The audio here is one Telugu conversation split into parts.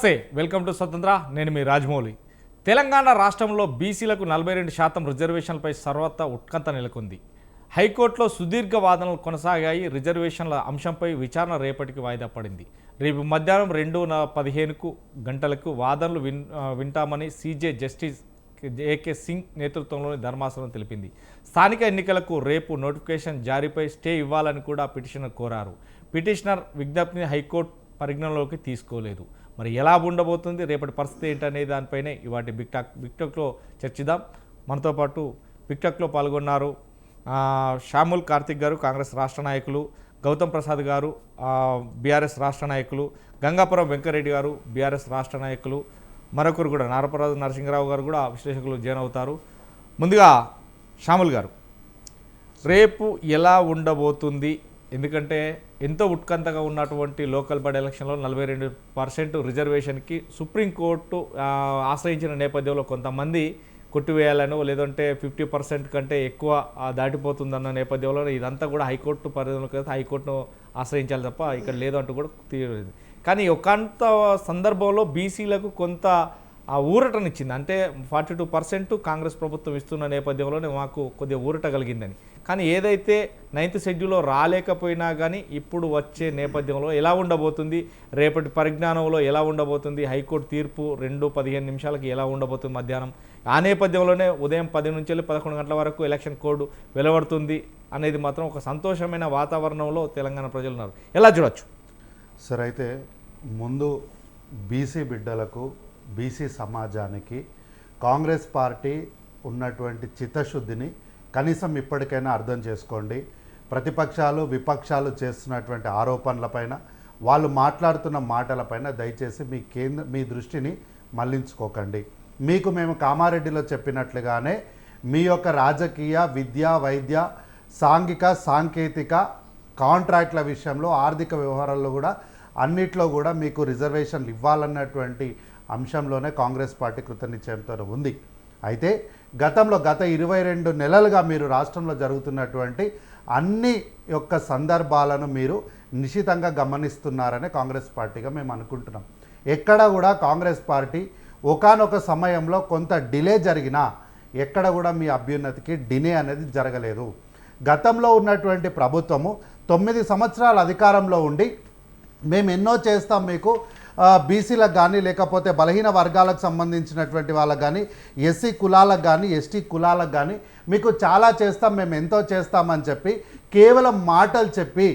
వెల్కమ్ టు స్వతంత్ర. నేను మీ రాజమౌళి. తెలంగాణ రాష్ట్రంలో బీసీలకు 42% రిజర్వేషన్లపై సర్వత్రా ఉత్కంఠ నెలకొంది. హైకోర్టులో సుదీర్ఘ వాదనలు కొనసాగాయి. రిజర్వేషన్ల అంశంపై విచారణ రేపటికి వాయిదా పడింది. రేపు మధ్యాహ్నం 2:15 గంటలకు వాదనలు వింటామని సీజే జస్టిస్ ఏకే సింగ్ నేతృత్వంలోని ధర్మాసనం తెలిపింది. స్థానిక ఎన్నికలకు రేపు నోటిఫికేషన్ జారీపై స్టే ఇవ్వాలని కూడా పిటిషనర్ కోరారు. పిటిషనర్ విజ్ఞప్తిని హైకోర్టు పరిగణనలోకి తీసుకోలేదు. మరి ఎలా ఉండబోతుంది, రేపటి పరిస్థితి ఏంటనే దానిపైనే ఇవాటి బిక్టాక్లో చర్చిద్దాం. మనతో పాటు బిక్టాక్లో పాల్గొన్నారు షాముల్ కార్తిక్ గారు, కాంగ్రెస్ రాష్ట్ర నాయకులు, గౌతమ్ ప్రసాద్ గారు, బీఆర్ఎస్ రాష్ట్ర నాయకులు, గంగాపురం వెంకరెడ్డి గారు, బీఆర్ఎస్ రాష్ట్ర నాయకులు, మరొకరు కూడా నారపరాజు నరసింహరావు గారు కూడా విశ్లేషకులు జాయిన్ అవుతారు. ముందుగా షాముల్ గారు, రేపు ఎలా ఉండబోతుంది? ఎందుకంటే ఎంతో ఉత్కంఠగా ఉన్నటువంటి లోకల్ బాడీ ఎలక్షన్లో 42% రిజర్వేషన్కి సుప్రీంకోర్టు ఆశ్రయించిన నేపథ్యంలో కొంతమంది కొట్టివేయాలనో లేదంటే 50% కంటే ఎక్కువ దాటిపోతుందన్న నేపథ్యంలో ఇదంతా కూడా హైకోర్టు పరిధిలో కదా, హైకోర్టును ఆశ్రయించాలి తప్ప ఇక్కడ లేదు అంటూ కూడా తీరింది. కానీ ఒకంత సందర్భంలో బీసీలకు కొంత ఊరటనిచ్చింది. అంటే 42% కాంగ్రెస్ ప్రభుత్వం ఇస్తున్న నేపథ్యంలోనే మాకు కొద్దిగా ఊరట కలిగిందని. కానీ ఏదైతే 9th షెడ్యూల్లో రాలేకపోయినా కానీ ఇప్పుడు వచ్చే నేపథ్యంలో ఎలా ఉండబోతుంది, రేపటి పరిజ్ఞానంలో ఎలా ఉండబోతుంది, హైకోర్టు తీర్పు 2:15 ఎలా ఉండబోతుంది మధ్యాహ్నం, ఆ నేపథ్యంలోనే ఉదయం 10 నుంచి 11 గంటల వరకు ఎలక్షన్ కోడ్ వెలువడుతుంది అనేది మాత్రం ఒక సంతోషమైన వాతావరణంలో తెలంగాణ ప్రజలు ఉన్నారు. ఎలా చూడొచ్చు సార్? అయితే ముందు బీసీ బిడ్డలకు, బీసీ సమాజానికి కాంగ్రెస్ పార్టీ ఉన్నటువంటి చిత్తశుద్ధిని కనీసం ఇప్పటికైనా అర్థం చేసుకోండి. ప్రతిపక్షాలు, విపక్షాలు చేస్తున్నటువంటి ఆరోపణలపైన, వాళ్ళు మాట్లాడుతున్న మాటలపైన దయచేసి మీ దృష్టిని మళ్లించుకోకండి. మీకు మేము కామారెడ్డిలో చెప్పినట్లుగానే మీ యొక్క రాజకీయ, విద్య, వైద్య, సాంఘిక, సాంకేతిక, కాంట్రాక్ట్ల విషయంలో, ఆర్థిక వ్యవహారాల్లో కూడా అన్నిట్లో కూడా మీకు రిజర్వేషన్లు ఇవ్వాలన్నటువంటి అంశంలోనే కాంగ్రెస్ పార్టీ కృతనిశ్చయంతో ఉంది. అయితే గత 22 నెలలుగా మీరు రాష్ట్రంలో జరుగుతున్నటువంటి అన్ని యొక్క సందర్భాలను మీరు నిశితంగా గమనిస్తున్నారని కాంగ్రెస్ పార్టీగా మేము అనుకుంటున్నాం. ఎక్కడ కూడా కాంగ్రెస్ పార్టీ ఒకానొక సమయంలో కొంత డిలే జరిగినా ఎక్కడ కూడా మీ అభ్యున్నతికి డిలే అనేది జరగలేదు. గతంలో ఉన్నటువంటి ప్రభుత్వము 9 సంవత్సరాల అధికారంలో ఉండి మేము ఎన్నో చేస్తాం, మీకు బీసీలకు కానీ, లేకపోతే బలహీన వర్గాలకు సంబంధించినటువంటి వాళ్ళకు కానీ, ఎస్సీ కులాలకు కానీ, ఎస్టీ కులాలకు కానీ మీకు చాలా చేస్తాం, మేము ఎంతో చేస్తామని చెప్పి కేవలం మాటలు చెప్పి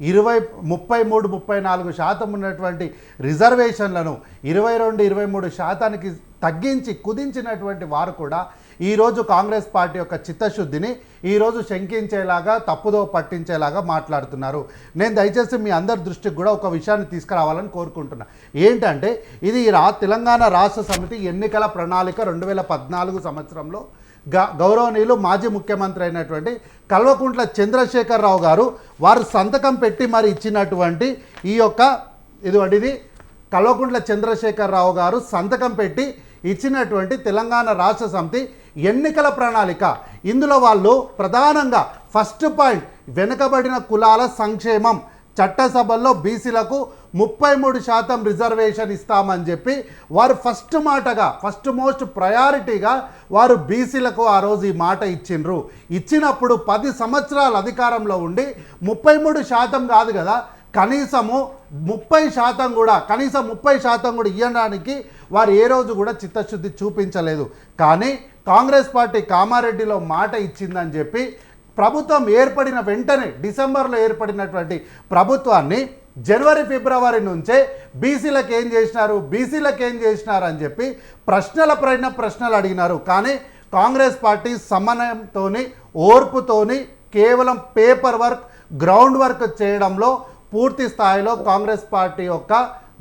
33, 34% ఉన్నటువంటి రిజర్వేషన్లను 22-23% తగ్గించి కుదించినటువంటి వారు కూడా ఈరోజు కాంగ్రెస్ పార్టీ యొక్క చిత్తశుద్ధిని ఈరోజు శంకించేలాగా, తప్పుదో పట్టించేలాగా మాట్లాడుతున్నారు. నేను దయచేసి మీ అందరి దృష్టికి కూడా ఒక విషయాన్ని తీసుకురావాలని కోరుకుంటున్నా. ఏంటంటే ఇది తెలంగాణ రాష్ట్ర సమితి ఎన్నికల ప్రణాళిక 2014 సంవత్సరంలో గౌరవనీయులు మాజీ ముఖ్యమంత్రి అయినటువంటి కల్వకుంట్ల చంద్రశేఖరరావు గారు వారు సంతకం పెట్టి మరి ఇచ్చినటువంటి ఈ యొక్క ఇది కల్వకుంట్ల చంద్రశేఖరరావు గారు సంతకం పెట్టి ఇచ్చినటువంటి తెలంగాణ రాష్ట్ర సమితి ఎన్నికల ప్రణాళిక. ఇందులో వాళ్ళు ప్రధానంగా ఫస్ట్ పాయింట్ వెనుకబడిన కులాల సంక్షేమం, చట్టసభల్లో బీసీలకు 33% రిజర్వేషన్ ఇస్తామని చెప్పి వారు ఫస్ట్ మోస్ట్ ప్రయారిటీగా వారు బీసీలకు ఆ రోజు ఈ మాట ఇచ్చిండ్రు. ఇచ్చినప్పుడు 10 సంవత్సరాల అధికారంలో ఉండి 33% కాదు కదా, కనీసము 30% కూడా, కనీసం 30% కూడా ఇవ్వడానికి వారు ఏ రోజు కూడా చిత్తశుద్ధి చూపించలేదు. కానీ కాంగ్రెస్ పార్టీ కామారెడ్డిలో మాట ఇచ్చిందని చెప్పి ప్రభుత్వం ఏర్పడిన వెంటనే డిసెంబర్లో ఏర్పడినటువంటి ప్రభుత్వాన్ని జనవరి, ఫిబ్రవరి నుంచే బీసీలకు ఏం చేసినారు అని చెప్పి ప్రశ్నలు అడిగినారు. కానీ కాంగ్రెస్ పార్టీ సమన్వయంతోని, ఓర్పుతోని, కేవలం పేపర్ వర్క్, గ్రౌండ్ వర్క్ చేయడంలో పూర్తి స్థాయిలో కాంగ్రెస్ పార్టీ యొక్క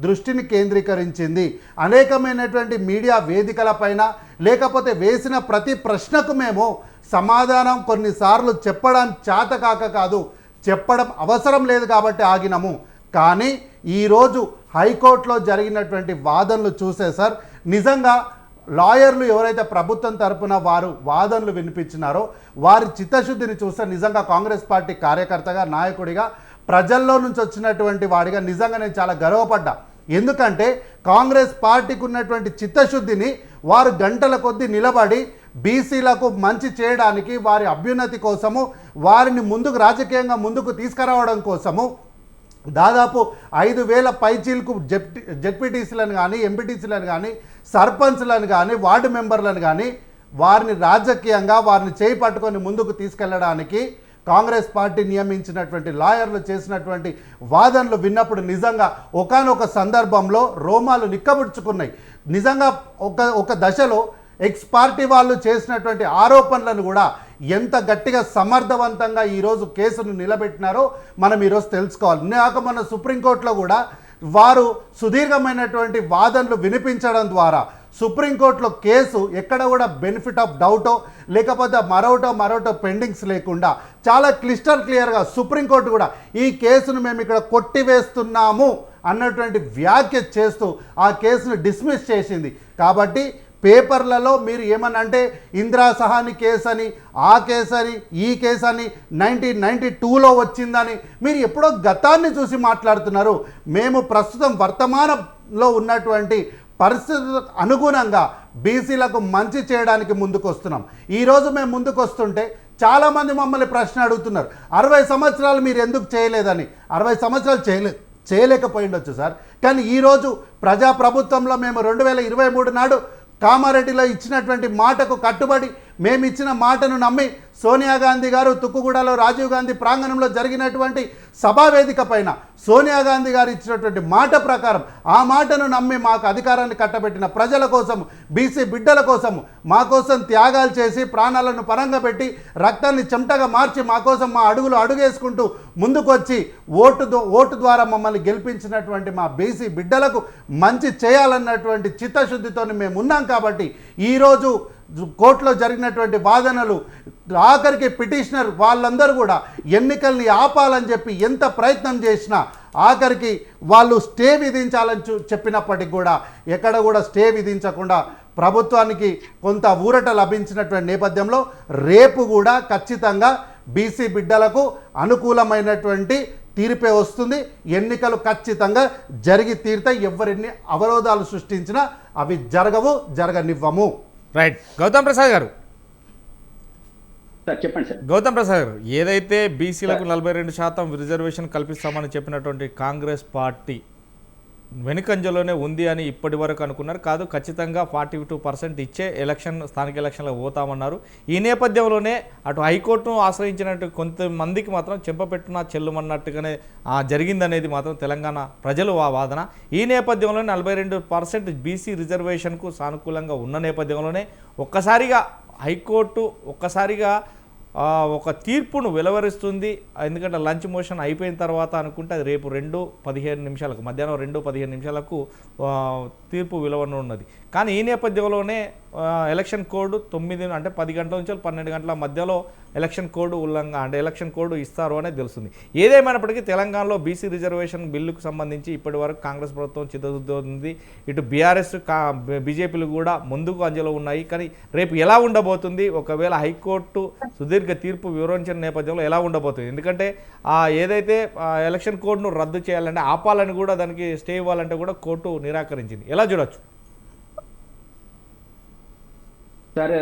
దృష్టిని కేంద్రీకరించింది. అనేకమైనటువంటి మీడియా వేదికలపైన, లేకపోతే వేసిన ప్రతి ప్రశ్నకు మేము సమాధానం కొన్నిసార్లు చెప్పడం చేతకాక కాదు, చెప్పడం అవసరం లేదు కాబట్టి ఆగినాము. కానీ ఈరోజు హైకోర్టులో జరిగినటువంటి వాదనలు చూసే సార్, నిజంగా లాయర్లు ఎవరైతే ప్రభుత్వం తరపున వారు వాదనలు వినిపించినారో వారి చిత్తశుద్ధిని చూస్తే నిజంగా కాంగ్రెస్ పార్టీ కార్యకర్తగా, నాయకుడిగా, ప్రజల్లో నుంచి వచ్చినటువంటి వాడిగా నిజంగా నేను చాలా గర్వపడ్డా. ఎందుకంటే కాంగ్రెస్ పార్టీకి ఉన్నటువంటి చిత్తశుద్ధిని వారు గంటల కొద్దీ నిలబడి బీసీలకు మంచి చేయడానికి, వారి అభ్యున్నతి కోసము, వారిని ముందుకు రాజకీయంగా ముందుకు తీసుకురావడం కోసము దాదాపు 5,000 పైచీలకు జెడ్పీటీసీలను కానీ, ఎంపీటీసీలను కానీ, సర్పంచ్లను కానీ, వార్డు మెంబర్లను కానీ వారిని రాజకీయంగా వారిని చేయి పట్టుకొని ముందుకు తీసుకెళ్లడానికి కాంగ్రెస్ పార్టీ నియమించినటువంటి లాయర్లు చేసినటువంటి వాదనలు విన్నప్పుడు నిజంగా ఒకానొక సందర్భంలో రోమాలు నిక్కబుచ్చుకున్నాయి. నిజంగా ఒక దశలో ఎక్స్ పార్టీ వాళ్ళు చేసినటువంటి ఆరోపణలను కూడా ఎంత గట్టిగా సమర్థవంతంగా ఈరోజు కేసును నిలబెట్టినారో మనం ఈరోజు తెలుసుకోవాలి. నాకు మన సుప్రీంకోర్టులో కూడా వారు సుదీర్ఘమైనటువంటి వాదనలు వినిపించడం ద్వారా సుప్రీంకోర్టులో కేసు ఎక్కడ కూడా బెనిఫిట్ ఆఫ్ డౌటో లేకపోతే మరోటో పెండింగ్స్ లేకుండా చాలా క్లియర్గా సుప్రీంకోర్టు కూడా ఈ కేసును మేము ఇక్కడ కొట్టివేస్తున్నాము అన్నటువంటి వ్యాఖ్య చేస్తూ ఆ కేసును డిస్మిస్ చేసింది. కాబట్టి పేపర్లలో మీరు ఏమన్నా అంటే ఇందిరా సహాని కేసు అని, ఆ కేసు అని, ఈ కేసు అని 1992లో వచ్చిందని మీరు ఎప్పుడో గతాన్ని చూసి మాట్లాడుతున్నారు. మేము ప్రస్తుతం వర్తమానంలో ఉన్నటువంటి పరిస్థితులకు అనుగుణంగా బీసీలకు మంచి చేయడానికి ముందుకు వస్తున్నాం. ఈరోజు మేము ముందుకు వస్తుంటే చాలామంది మమ్మల్ని ప్రశ్న అడుగుతున్నారు, 60 సంవత్సరాలు మీరు ఎందుకు చేయలేదని. 60 సంవత్సరాలు చేయలేకపోయిండొచ్చు సార్, కానీ ఈరోజు ప్రజాప్రభుత్వంలో మేము 2023 నాడు కామారెడ్డిలో ఇచ్చినటువంటి మాటకు కట్టుబడి మేము ఇచ్చిన మాటను నమ్మి సోనియా గాంధీ గారు తుక్కుగూడలో రాజీవ్ గాంధీ ప్రాంగణంలో జరిగినటువంటి సభావేదిక పైన సోనియా గాంధీ గారు ఇచ్చినటువంటి మాట ప్రకారం ఆ మాటను నమ్మి మాకు అధికారాన్ని కట్టబెట్టిన ప్రజల కోసం, బీసీ బిడ్డల కోసము, మా కోసం త్యాగాలు చేసి ప్రాణాలను పరంగా పెట్టి రక్తాన్ని చెమటగా మార్చి మా కోసం మా అడుగులు అడుగేసుకుంటూ ముందుకొచ్చి ఓటు ద్వారా మమ్మల్ని గెలిపించినటువంటి మా బీసీ బిడ్డలకు మంచి చేయాలన్నటువంటి చిత్తశుద్ధితో మేము ఉన్నాం. కాబట్టి ఈరోజు కోర్టులో జరిగినటువంటి వాదనలు ఆఖరికి పిటిషనర్ వాళ్ళందరూ కూడా ఎన్నికల్ని ఆపాలని చెప్పి ఎంత ప్రయత్నం చేసినా ఆఖరికి వాళ్ళు స్టే విధించాలని చెప్పినప్పటికి కూడా ఎక్కడ కూడా స్టే విధించకుండా ప్రభుత్వానికి కొంత ఊరట లభించినటువంటి నేపథ్యంలో రేపు కూడా ఖచ్చితంగా బీసీ బిడ్డలకు అనుకూలమైనటువంటి తీర్పే వస్తుంది. ఎన్నికలు ఖచ్చితంగా జరిగి తీరుతాయి. ఎవరెన్ని అవరోధాలు సృష్టించినా అవి జరగనివ్వము. రైట్. గౌతమ్ ప్రసాద్ గారు చెప్పండి సార్. గౌతమ్ ప్రసాద్ గారు, ఏదైతే బీసీలకు 42% రిజర్వేషన్ కల్పిస్తామని చెప్పినటువంటి కాంగ్రెస్ పార్టీ వెనుకంజలోనే ఉంది అని ఇప్పటి వరకు అనుకున్నారు. కాదు, ఖచ్చితంగా 42% ఇచ్చే స్థానిక ఎలక్షన్లకు పోతామన్నారు. ఈ నేపథ్యంలోనే అటు హైకోర్టును ఆశ్రయించినట్టు కొంతమందికి మాత్రం చెంపపెట్టున చెల్లుమన్నట్టుగానే జరిగిందనేది మాత్రం తెలంగాణ ప్రజలు ఆ వాదన. ఈ నేపథ్యంలోనే 42% బీసీ రిజర్వేషన్కు సానుకూలంగా ఉన్న నేపథ్యంలోనే ఒక్కసారిగా హైకోర్టు ఒక తీర్పును వెలువరిస్తుంది. ఎందుకంటే లంచ్ మోషన్ అయిపోయిన తర్వాత అనుకుంటే అది రేపు 2:15 మధ్యాహ్నం 2:15 తీర్పు వెలువనున్నది. కానీ ఈ నేపథ్యంలోనే ఎలక్షన్ కోడ్ 9 అంటే 10 గంటల నుంచి 12 గంటల మధ్యలో ఎలక్షన్ కోడ్ ఇస్తారు అనేది తెలుస్తుంది. ఏదేమైనప్పటికీ తెలంగాణలో బీసీ రిజర్వేషన్ బిల్లుకు సంబంధించి ఇప్పటి వరకు కాంగ్రెస్ ప్రభుత్వం చిత్తశుద్ధి ఉంది. ఇటు బీఆర్ఎస్ బీజేపీలు కూడా ముందుకు అంజలో ఉన్నాయి. కానీ రేపు ఎలా ఉండబోతుంది, ఒకవేళ హైకోర్టు సుదీర్ఘ తీర్పు వివరించిన నేపథ్యంలో ఎలా ఉండబోతుంది? ఎందుకంటే ఏదైతే ఎలక్షన్ కోడ్ను రద్దు చేయాలంటే ఆపాలని కూడా దానికి స్టే ఇవ్వాలంటే కూడా కోర్టు నిరాకరించింది. ఎలా చూడొచ్చు సార్?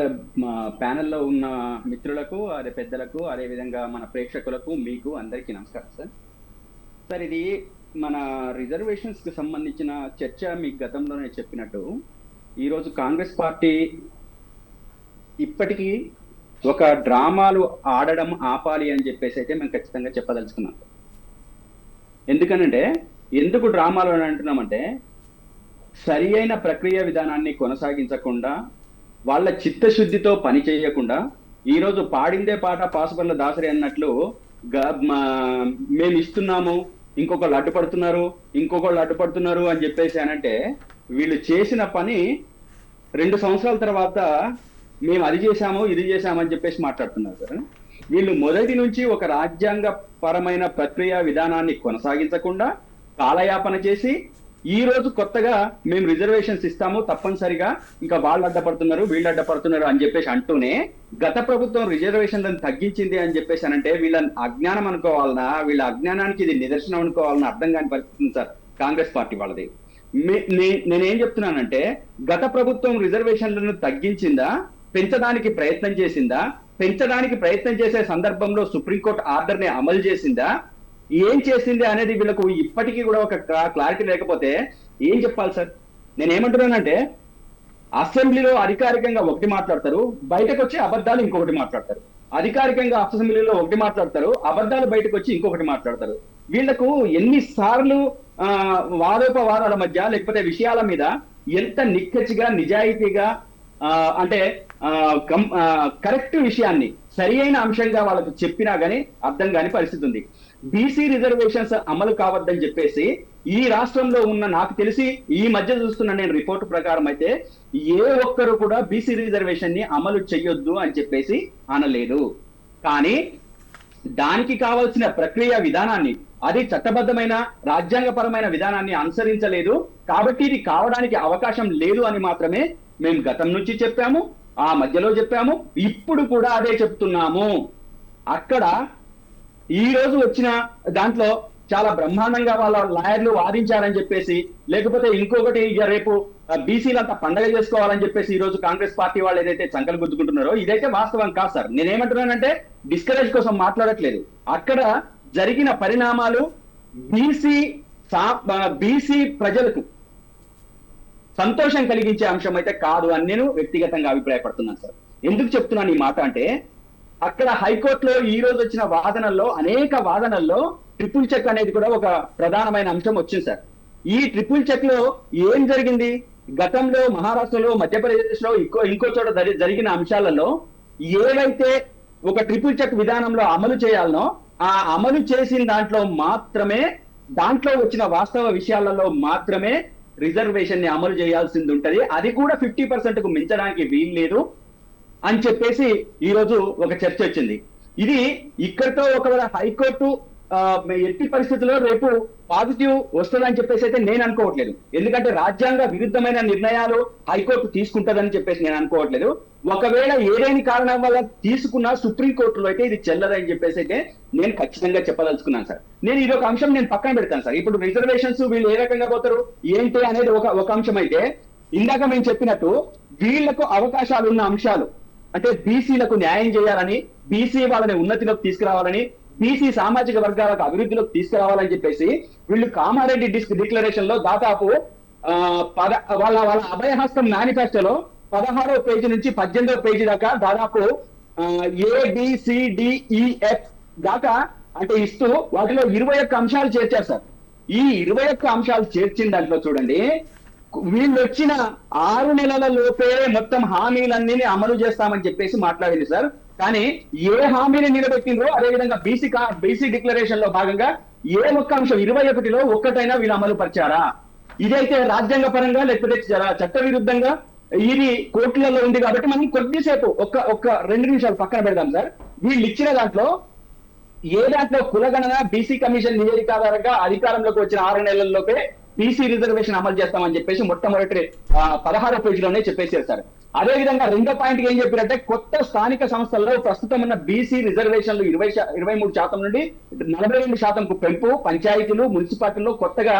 మా ప్యానెల్లో ఉన్న మిత్రులకు, అదే పెద్దలకు, అదే విధంగా మన ప్రేక్షకులకు, మీకు అందరికీ నమస్కారం సార్. సార్, ఇది మన రిజర్వేషన్స్కి సంబంధించిన చర్చ మీకు గతంలోనే చెప్పినట్టు ఈరోజు కాంగ్రెస్ పార్టీ ఇప్పటికీ ఒక డ్రామాలు ఆడడం ఆపాలి అని చెప్పేసి అయితే మేము ఖచ్చితంగా చెప్పదలుచుకున్నాం. ఎందుకు డ్రామాలు అని అంటున్నామంటే, సరి అయిన ప్రక్రియ విధానాన్ని కొనసాగించకుండా, వాళ్ళ చిత్తశుద్ధితో పని చేయకుండా, ఈరోజు పాడిందే పాట పాసుపల్ల దాసరి అన్నట్లు మేము ఇస్తున్నాము, ఇంకొకళ్ళు అడ్డుపడుతున్నారు అని చెప్పేసి అనంటే, వీళ్ళు చేసిన పని 2 సంవత్సరాల తర్వాత మేము అది చేశాము ఇది చేశామని చెప్పేసి మాట్లాడుతున్నారు సార్. వీళ్ళు మొదటి నుంచి ఒక రాజ్యాంగ పరమైన ప్రక్రియ విధానాన్ని కొనసాగించకుండా కాలయాపన చేసి ఈ రోజు కొత్తగా మేము రిజర్వేషన్స్ ఇస్తాము తప్పనిసరిగా, ఇంకా వాళ్ళు అడ్డపడుతున్నారు వీళ్ళు అడ్డపడుతున్నారు అని చెప్పేసి అంటూనే గత ప్రభుత్వం రిజర్వేషన్లను తగ్గించింది అని చెప్పేసి అనంటే వీళ్ళ అజ్ఞానం అనుకోవాలన్నా, వీళ్ళ అజ్ఞానానికి ఇది నిదర్శనం అనుకోవాలన్నా అర్థం కాని పరిస్థితి సార్ కాంగ్రెస్ పార్టీ వాళ్ళది. నేనేం చెప్తున్నానంటే గత ప్రభుత్వం రిజర్వేషన్లను తగ్గించిందా, పెంచడానికి ప్రయత్నం చేసిందా, పెంచడానికి ప్రయత్నం చేసే సందర్భంలో సుప్రీంకోర్టు ఆర్డర్ ని అమలు చేసిందా, ఏం చేసింది అనేది వీళ్ళకు ఇప్పటికీ కూడా ఒక క్లారిటీ లేకపోతే ఏం చెప్పాలి సార్? నేనేమంటున్నానంటే అసెంబ్లీలో అధికారికంగా ఒకటి మాట్లాడతారు, బయటకు వచ్చి అబద్ధాలు ఇంకొకటి మాట్లాడతారు. అధికారికంగా అసెంబ్లీలో ఒకటి మాట్లాడతారు, అబద్ధాలు బయటకు వచ్చి ఇంకొకటి మాట్లాడతారు. వీళ్లకు ఎన్నిసార్లు వాదోపవాదాల మధ్య లేకపోతే విషయాల మీద ఎంత నిక్కచ్చిగా నిజాయితీగా అంటే కరెక్ట్ విషయాన్ని సరి అయిన అంశంగా వాళ్ళకు చెప్పినా గానీ అర్థం కాని పరిస్థితి ఉంది. బీసీ రిజర్వేషన్స్ అమలు కావద్దని చెప్పేసి ఈ రాష్ట్రంలో ఉన్న, నాకు తెలిసి ఈ మధ్య చూస్తున్న నేను రిపోర్టు ప్రకారం అయితే ఏ ఒక్కరు కూడా బీసీ రిజర్వేషన్ ని అమలు చెయ్యొద్దు అని చెప్పేసి అనలేదు. కానీ దానికి కావాల్సిన ప్రక్రియ విధానాన్ని, అది చట్టబద్ధమైన రాజ్యాంగపరమైన విధానాన్ని అనుసరించలేదు. కాబట్టి ఇది కావడానికి అవకాశం లేదు అని మాత్రమే మేము గతం నుంచి చెప్పాము, ఆ మధ్యలో చెప్పాము, ఇప్పుడు కూడా అదే చెప్తున్నాము. అక్కడ ఈ రోజు వచ్చిన దాంట్లో చాలా బ్రహ్మాండంగా వాళ్ళ లాయర్లు వాదించారని చెప్పేసి, లేకపోతే ఇంకొకటి రేపు బీసీలంతా పండగ చేసుకోవాలని చెప్పేసి ఈ రోజు కాంగ్రెస్ పార్టీ వాళ్ళు ఏదైతే చంకలు గుద్దుకుంటున్నారో ఇదైతే వాస్తవం కాదు సార్. నేనేమంటున్నానంటే డిస్కరేజ్ కోసం మాట్లాడట్లేదు. అక్కడ జరిగిన పరిణామాలు బీసీ ప్రజలకు సంతోషం కలిగించే అంశం అయితే కాదు అని నేను వ్యక్తిగతంగా అభిప్రాయపడుతున్నాను సార్. ఎందుకు చెప్తున్నాను ఈ మాట అంటే, అక్కడ హైకోర్టులో ఈ రోజు వచ్చిన వాదనల్లో, అనేక వాదనల్లో ట్రిపుల్ చెక్ అనేది కూడా ఒక ప్రధానమైన అంశం వచ్చింది సార్. ఈ ట్రిపుల్ చెక్ లో ఏం జరిగింది? గతంలో మహారాష్ట్రలో, మధ్యప్రదేశ్ లో ఇంకో చోట జరిగిన అంశాలలో ఏవైతే ఒక ట్రిపుల్ చెక్ విధానంలో అమలు చేయాలనో ఆ అమలు చేసిన దాంట్లో మాత్రమే, దాంట్లో వచ్చిన వాస్తవ విషయాలలో మాత్రమే రిజర్వేషన్ ని అమలు చేయాల్సింది ఉంటది. అది కూడా 50% కు మించడానికి వీలు లేదు అని చెప్పేసి ఈ రోజు ఒక చర్చ వచ్చింది. ఇది ఇక్కడితో ఒకవేళ హైకోర్టు ఎట్టి పరిస్థితుల్లో రేపు పాజిటివ్ వస్తుందని చెప్పేసి అయితే నేను అనుకోవట్లేదు. ఎందుకంటే రాజ్యాంగ విరుద్ధమైన నిర్ణయాలు హైకోర్టు తీసుకుంటుందని చెప్పేసి నేను అనుకోవట్లేదు. ఒకవేళ ఏదైనా కారణం వల్ల తీసుకున్న సుప్రీంకోర్టులో అయితే ఇది చెల్లదని చెప్పేసి అయితే నేను ఖచ్చితంగా చెప్పదలుచుకున్నాను సార్. నేను ఇది ఒక అంశం నేను పక్కన పెడతాను సార్. ఇప్పుడు రిజర్వేషన్స్ వీళ్ళు ఏ రకంగా పోతారు ఏంటి అనేది ఒక అంశం అయితే, ఇందాక మేము చెప్పినట్టు వీళ్లకు అవకాశాలు ఉన్న అంశాలు అంటే బీసీలకు న్యాయం చేయాలని, బీసీ వాళ్ళని ఉన్నతిలోకి తీసుకురావాలని, బీసీ సామాజిక వర్గాలకు అభివృద్ధిలోకి తీసుకురావాలని చెప్పేసి వీళ్ళు కామారెడ్డి డిక్లరేషన్ లో దాదాపు వాళ్ళ అభయహస్తం మేనిఫెస్టోలో 16వ పేజీ నుంచి 18వ పేజీ దాకా దాదాపు ABCDEF దాకా అంటే ఇస్తూ వాటిలో 21 అంశాలు చేర్చారు సార్. ఈ 21 అంశాలు చేర్చిన దాంట్లో చూడండి, వీళ్ళు వచ్చిన 6 నెలల లోపే మొత్తం హామీలన్నీ అమలు చేస్తామని చెప్పేసి మాట్లాడింది సార్. కానీ ఏ హామీని నిలబెట్టిందో అదేవిధంగా బీసీ డిక్లరేషన్ లో భాగంగా ఏ ఒక్క అంశం 21లో ఒక్కటైనా వీళ్ళు అమలు పరిచారా? ఇదైతే రాజ్యాంగ పరంగా లేకపోతే చట్ట విరుద్ధంగా ఇది కోర్టులలో ఉంది కాబట్టి మనం కొద్దిసేపు ఒక్క 2 నిమిషాలు పక్కన పెడదాం సార్. వీళ్ళు ఇచ్చిన దాంట్లో కులగణన బీసీ కమిషన్ నివేదిక ఆధారంగా అధికారంలోకి వచ్చిన 6 నెలల్లోపే బీసీ రిజర్వేషన్ అమలు చేస్తామని చెప్పేసి మొట్టమొదటి 16వ పేజీలోనే చెప్పేసారు సార్. అదేవిధంగా 2వ పాయింట్ ఏం చెప్పారంటే, కొత్త స్థానిక సంస్థల్లో ప్రస్తుతం ఉన్న బీసీ రిజర్వేషన్లు 23% నుండి 42%కు పెంపు, పంచాయతీలు, మున్సిపాలిటీల్లో కొత్తగా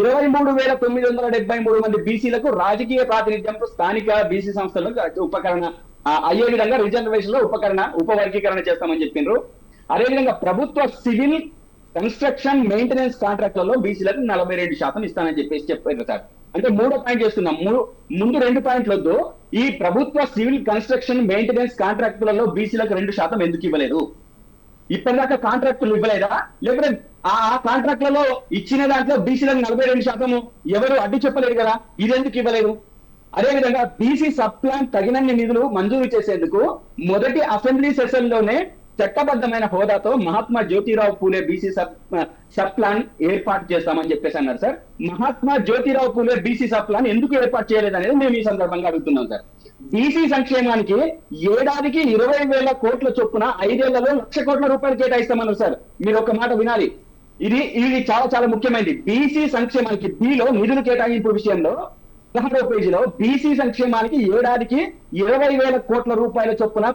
23,973 మంది బీసీలకు రాజకీయ ప్రాతినిధ్యంతో స్థానిక బీసీ సంస్థలకు ఉపకరణ అయ్యే విధంగా రిజర్వేషన్ లో ఉపవర్గీకరణ చేస్తామని చెప్పిండ్రు. అదేవిధంగా ప్రభుత్వ సివిల్ కన్స్ట్రక్షన్ మెయింటెనెన్స్ కాంట్రాక్ట్లలో బీసీలకు 42% ఇస్తానని చెప్పేసి చెప్పారు సార్. అంటే 3వ పాయింట్ చేస్తున్నాం. ముందు 2 పాయింట్లు వద్దు. ఈ ప్రభుత్వ సివిల్ కన్స్ట్రక్షన్ మెయింటెనెన్స్ కాంట్రాక్టులలో బీసీలకు 2% ఎందుకు ఇవ్వలేదు? ఇప్పటిదాకా కాంట్రాక్టులు ఇవ్వలేదా? లేకపోతే ఆ కాంట్రాక్ట్లలో ఇచ్చిన దాంట్లో బీసీలకు 42% ఎవరు అడ్డు చెప్పలేదు కదా, ఇది ఎందుకు ఇవ్వలేదు? అదేవిధంగా బీసీ సబ్ ప్లాన్ తగినన్ని నిధులు మంజూరు చేసేందుకు మొదటి అసెంబ్లీ సెషన్ లోనే చట్టబద్ధమైన హోదాతో Mahatma Jyotirao Phule BC sub plan ఏర్పాటు చేస్తామని చెప్పేసి అన్నారు sir. Mahatma Jyotirao Phule BC sub plan ఎందుకు ఏర్పాటు చేయలేదు అనేది మేము ఈ సందర్భంగా అడుగుతున్నాం సార్. బీసీ సంక్షేమానికి ఏడాదికి 20,000 కోట్ల చొప్పున 5 ఏళ్లలో 1,00,000 కోట్ల రూపాయలు కేటాయిస్తామన్నారు సార్. మీరు ఒక మాట వినాలి, ఇది చాలా చాలా ముఖ్యమైనది. బీసీ సంక్షేమానికి బిలో నిధులు కేటాయింపు విషయంలో 16వ పేజీలో బీసీ సంక్షేమానికి ఏడాదికి 20,000 కోట్ల రూపాయల చొప్పున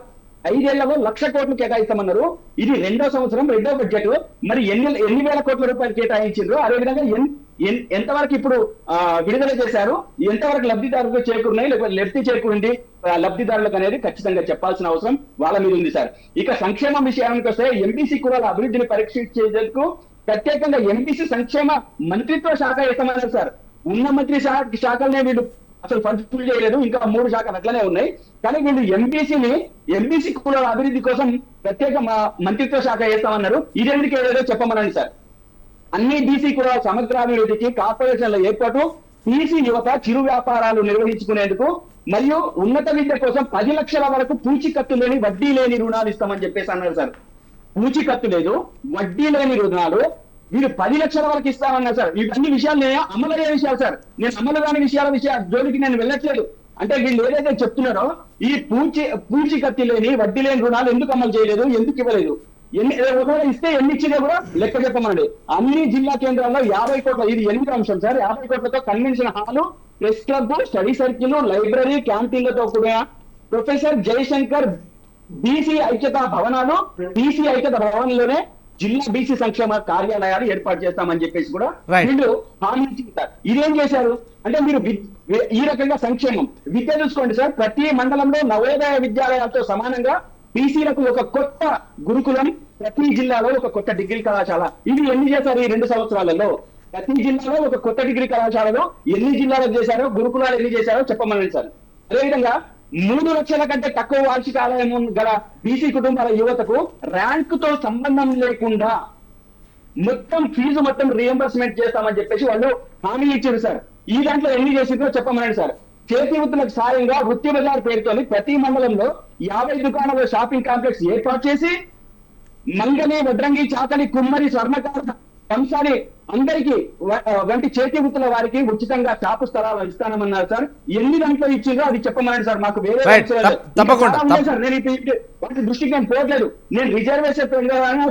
5 ఏళ్లలో 1,00,000 కోట్లు కేటాయిస్తామన్నారు. ఇది 2వ సంవత్సరం 2వ బడ్జెట్. మరి ఎన్ని వేల కోట్ల రూపాయలు కేటాయించారు, అదేవిధంగా ఎంతవరకు ఇప్పుడు విడుదల చేశారు, ఎంతవరకు లబ్ధిదారులకు చేకూరున్నాయి, లేకపోతే లబ్ధి చేకూరింది లబ్ధిదారులకు అనేది ఖచ్చితంగా చెప్పాల్సిన అవసరం వాళ్ళ మీద ఉంది సార్. ఇక సంక్షేమం విషయానికి వస్తే ఎంబీసీ కులాల అభివృద్ధిని పరీక్షించేందుకు ప్రత్యేకంగా ఎంబీసీ సంక్షేమ మంత్రిత్వ శాఖ వేస్తామన్నారు సార్. ఉన్న మంత్రి శాఖలనే వీళ్ళు అసలు ఫుల్ చేయలేదు, ఇంకా 3 శాఖలు అట్లనే ఉన్నాయి. కానీ వీళ్ళు ఎంబీసీ కులాల అభివృద్ధి కోసం ప్రత్యేక మంత్రిత్వ శాఖ వేస్తామన్నారు. ఇది ఎందుకు ఏదో చెప్పమనండి సార్. అన్ని బీసీ కులాల సమగ్రాభివృద్ధికి కార్పొరేషన్ల ఏర్పాటు, బీసీ యువత చిరు వ్యాపారాలు నిర్వహించుకునేందుకు మరియు ఉన్నత విద్య కోసం 10 లక్షల వరకు పూచీకత్తు లేని వడ్డీ లేని రుణాలు ఇస్తామని చెప్పేసి అన్నారు సార్. పూచీకత్తు లేదు, వడ్డీ లేని రుణాలు వీళ్ళు 10 లక్షల వరకు ఇస్తామన్నారు సార్. ఇవన్నీ విషయాలు నేను అమలయ్యే విషయాలు సార్. నేను అమలు కాని విషయాల జోలికి నేను వెళ్ళట్లేదు. అంటే వీళ్ళు ఏదైతే చెప్తున్నారో ఈ పూచీకత్తు లేని వడ్డీ లేని రుణాలు ఎందుకు అమలు చేయలేదు, ఎందుకు ఇవ్వలేదు, ఒకవేళ ఇస్తే ఎన్ని ఇచ్చినా కూడా లెక్క చెప్పమనండి. అన్ని జిల్లా కేంద్రాల్లో 50 కోట్ల, ఇది 8వ అంశం సార్, 50 కోట్లతో convention hall, press club, study circle, library, క్యాంటీన్లతో కూడా ప్రొఫెసర్ జయశంకర్ బీసీ ఐక్యత భవనాలు, బీసీ ఐక్యత భవన్లోనే జిల్లా బీసీ సంక్షేమ కార్యాలయాలు ఏర్పాటు చేస్తామని చెప్పేసి కూడా వీళ్ళు హామీ ఇచ్చింటారు. ఇదేం చేశారు అంటే మీరు ఈ రకంగా సంక్షేమం విద్య చూసుకోండి సార్. ప్రతి మండలంలో నవోదయ విద్యాలయాలతో సమానంగా బీసీలకు ఒక కొత్త గురుకులం, ప్రతి జిల్లాలో ఒక కొత్త డిగ్రీ కళాశాల. ఇవి ఎన్ని చేశారు ఈ 2 సంవత్సరాలలో? ప్రతి జిల్లాలో ఒక కొత్త డిగ్రీ కళాశాలలో ఎన్ని జిల్లాలకు చేశారో, గురుకులాలు ఎన్ని చేశారో చెప్పమని సార్. అదేవిధంగా 3 లక్షల కంటే తక్కువ వార్షిక ఆదాయం గల బీసీ కుటుంబాల యువతకు ర్యాంకుతో సంబంధం లేకుండా మొత్తం ఫీజు మొత్తం రియంబర్స్మెంట్ చేస్తామని చెప్పేసి వాళ్ళు హామీ ఇచ్చారు సార్. ఈ దాంట్లో ఎన్ని చేసిందో చెప్పమనండి సార్. చేతి వృత్తులకు సాయంగా వృత్తి బజార్ పేరుతో ప్రతి మండలంలో 50 దుకాణాల షాపింగ్ కాంప్లెక్స్ ఏర్పాటు చేసి మంగళి, వడ్రంగి, చాకలి, కుమ్మరి, స్వర్ణకార, కంసాలి అందరికీ వంటి చేతి వృత్తుల వారికి ఉచితంగా షాపు స్థలాలు ఇస్తానమన్నారు సార్. ఎన్ని దాంట్లో ఇచ్చిందో అది చెప్పమనండి సార్. మాకు వేరే సార్ నేను వాటి దృష్టికి నేను పోవట్లేదు. నేను రిజర్వేషన్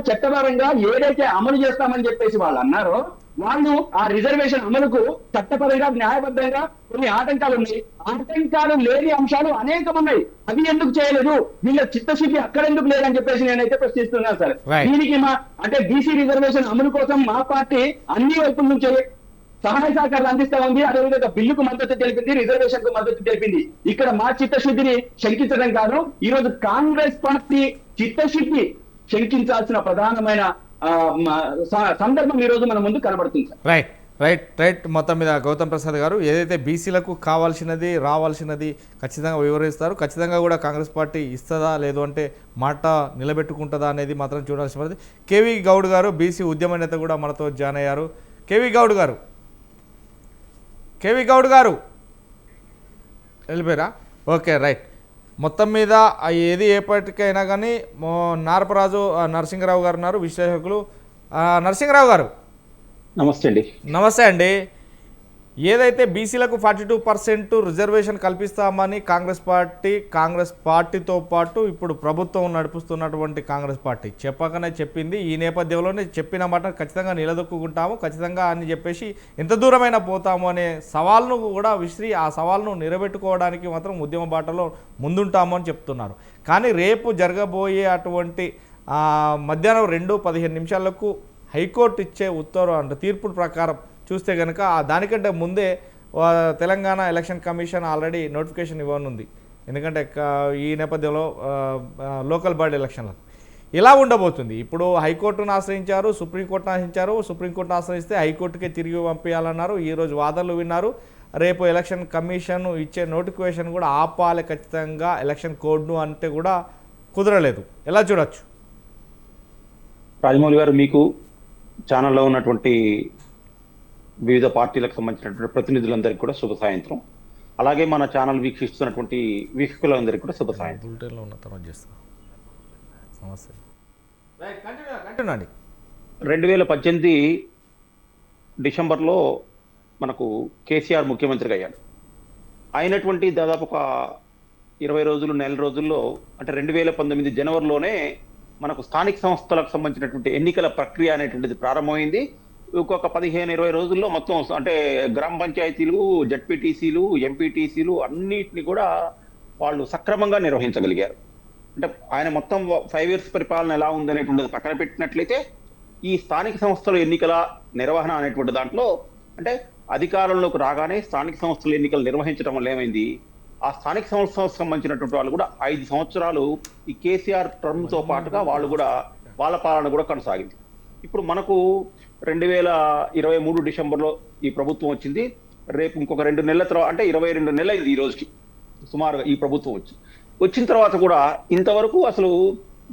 చట్టపరంగా ఏదైతే అమలు చేస్తామని చెప్పేసి వాళ్ళు అన్నారో వాళ్ళు ఆ రిజర్వేషన్ అమలుకు చట్టపరంగా న్యాయబద్ధంగా కొన్ని ఆటంకాలు ఉన్నాయి. ఆటంకాలు లేని అంశాలు అనేకం ఉన్నాయి. అవి ఎందుకు చేయలేదు, వీళ్ళ చిత్తశుద్ధి అక్కడెందుకు లేదని చెప్పేసి నేనైతే ప్రశ్నిస్తున్నాను సార్. దీనికి అంటే బీసీ రిజర్వేషన్ అమలు కోసం మా పార్టీ అన్ని వైపుల నుంచి సహాయ సహకారాలు అందిస్తా ఉంది. అదేవిధంగా బిల్లుకు మద్దతు తెలిపింది, రిజర్వేషన్ కు మద్దతు తెలిపింది. ఇక్కడ మా చిత్తశుద్ధిని శంకించడం కాదు, ఈ రోజు కాంగ్రెస్ పార్టీ చిత్తశుద్ధి శంకించాల్సిన ప్రధానమైన సందర్భం ఈ రోజు మన ముందు కనబడుతుంది సార్. రైట్ రైట్ రైట్ మొత్తం మీద గౌతమ్ ప్రసాద్ గారు ఏదైతే బీసీలకు కావాల్సినది రావాల్సినది ఖచ్చితంగా వివరిస్తారు. ఖచ్చితంగా కూడా కాంగ్రెస్ పార్టీ ఇస్తుందా లేదు అంటే మాట నిలబెట్టుకుంటుందా అనేది మాత్రం చూడాల్సి పడుతుంది. కేవీ గౌడ్ గారు బీసీ ఉద్యమ నేత కూడా మనతో జాయిన్ అయ్యారు. కేవీ గౌడ్ గారు వెళ్ళిపోయారా? Okay right. మొత్తం మీద ఏది ఏపటికైనా కానీ నారపరాజు నరసింహరావు గారు ఉన్నారు, విశ్లేషకులు. నరసింహరావు గారు నమస్తే అండి. ఏదైతే బీసీలకు 42% రిజర్వేషన్ కల్పిస్తామని కాంగ్రెస్ పార్టీతో పాటు ఇప్పుడు ప్రభుత్వం నడుపుతున్నటువంటి కాంగ్రెస్ పార్టీ చెప్పకనే చెప్పింది. ఈ నేపథ్యంలోనే చెప్పిన మాట ఖచ్చితంగా నిలదొక్కుంటాము, ఖచ్చితంగా అని చెప్పేసి ఎంత దూరమైనా పోతాము అనే సవాల్ను కూడా విసిరి ఆ సవాల్ను నిలబెట్టుకోవడానికి మాత్రం ఉద్యమ బాటలో ముందుంటాము అని చెప్తున్నారు. కానీ రేపు జరగబోయే అటువంటి మధ్యాహ్నం 2:15 హైకోర్టు ఇచ్చే ఉత్తర్వు అంటే తీర్పు ప్రకారం చూస్తే కనుక దానికంటే ముందే Telangana election commission already notification ఇవ్వనుంది. ఎందుకంటే ఈ నేపథ్యంలో లోకల్ బాడీ ఎలక్షన్లకు ఇలా ఉండబోతుంది. ఇప్పుడు హైకోర్టును ఆశ్రయించారు, సుప్రీంకోర్టును ఆశ్రయిస్తే హైకోర్టుకే తిరిగి పంపించాలన్నారు. ఈరోజు వాదనలు విన్నారు. రేపు ఎలక్షన్ కమిషన్ ఇచ్చే నోటిఫికేషన్ కూడా ఆపాలి ఖచ్చితంగా ఎలక్షన్ కోడ్ను అంటే కూడా కుదరలేదు. ఎలా చూడొచ్చు? రాజమౌళి గారు, మీకు ఛానల్లో ఉన్నటువంటి వివిధ పార్టీలకు సంబంధించినటువంటి ప్రతినిధులందరికీ కూడా శుభ సాయంత్రం. అలాగే మన ఛానల్ వీక్షిస్తున్నటువంటి వీక్షకులందరికీ కూడా శుభ సాయంత్రం. 2018 డిసెంబర్లో మనకు కేసీఆర్ ముఖ్యమంత్రిగా అయ్యాడు. అయినటువంటి దాదాపు ఒక 20 రోజులు, నెల రోజుల్లో అంటే 2019 జనవరిలోనే మనకు స్థానిక సంస్థలకు సంబంధించినటువంటి ఎన్నికల ప్రక్రియ అనేటువంటిది ప్రారంభమైంది. ఇంకొక 15-20 రోజుల్లో మొత్తం అంటే గ్రామ పంచాయతీలు, జడ్పీటీసీలు, ఎంపీటీసీలు అన్నిటిని కూడా వాళ్ళు సక్రమంగా నిర్వహించగలిగారు. అంటే ఆయన మొత్తం 5 years పరిపాలన ఎలా ఉంది అనేటువంటిది పక్కన పెట్టినట్లయితే ఈ స్థానిక సంస్థల ఎన్నికల నిర్వహణ అనేటువంటి దాంట్లో అంటే అధికారంలోకి రాగానే స్థానిక సంస్థల ఎన్నికలు నిర్వహించడం వల్ల ఏమైంది, ఆ స్థానిక సంస్థలకు సంబంధించినటువంటి వాళ్ళు కూడా 5 సంవత్సరాలు ఈ కేసీఆర్ టర్మ్ తో పాటుగా వాళ్ళు కూడా వాళ్ళ పాలన కూడా కొనసాగింది. ఇప్పుడు మనకు 2023 డిసెంబర్లో ఈ ప్రభుత్వం వచ్చింది. రేపు ఇంకొక 2 నెలల తర్వాత అంటే 22 నెలలు అయింది ఈ రోజుకి సుమారుగా ఈ ప్రభుత్వం వచ్చిన తర్వాత కూడా ఇంతవరకు అసలు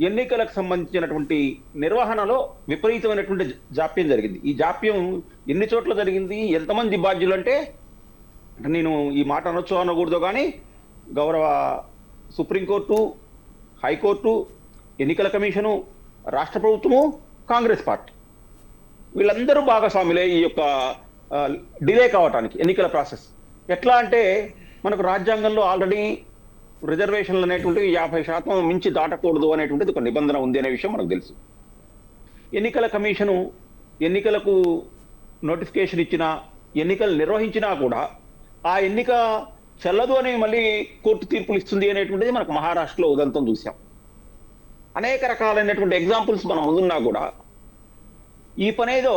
ఎన్నికలకు సంబంధించినటువంటి నిర్వహణలో విపరీతమైనటువంటి జాప్యం జరిగింది. ఈ జాప్యం ఎన్ని చోట్ల జరిగింది, ఎంతమంది బాధ్యులు అంటే నేను ఈ మాట అనొచ్చు అనకూడదు కానీ గౌరవ సుప్రీంకోర్టు, హైకోర్టు, ఎన్నికల కమిషను, రాష్ట్ర ప్రభుత్వము, కాంగ్రెస్ పార్టీ వీళ్ళందరూ భాగస్వాములే ఈ యొక్క డిలే కావటానికి ఎన్నికల ప్రాసెస్. ఎట్లా అంటే మనకు రాజ్యాంగంలో ఆల్రెడీ రిజర్వేషన్లు అనేటువంటివి 50% మించి దాటకూడదు అనేటువంటిది ఒక నిబంధన ఉంది అనే విషయం మనకు తెలుసు. ఎన్నికల కమిషను ఎన్నికలకు నోటిఫికేషన్ ఇచ్చినా ఎన్నికలు నిర్వహించినా కూడా ఆ ఎన్నిక చెల్లదు అని మళ్ళీ కోర్టు తీర్పులు ఇస్తుంది అనేటువంటిది మనకు మహారాష్ట్రలో ఉదంతం చూసాం. అనేక రకాలైనటువంటి ఎగ్జాంపుల్స్ మనం ముందున్నా కూడా ఈ పనేదో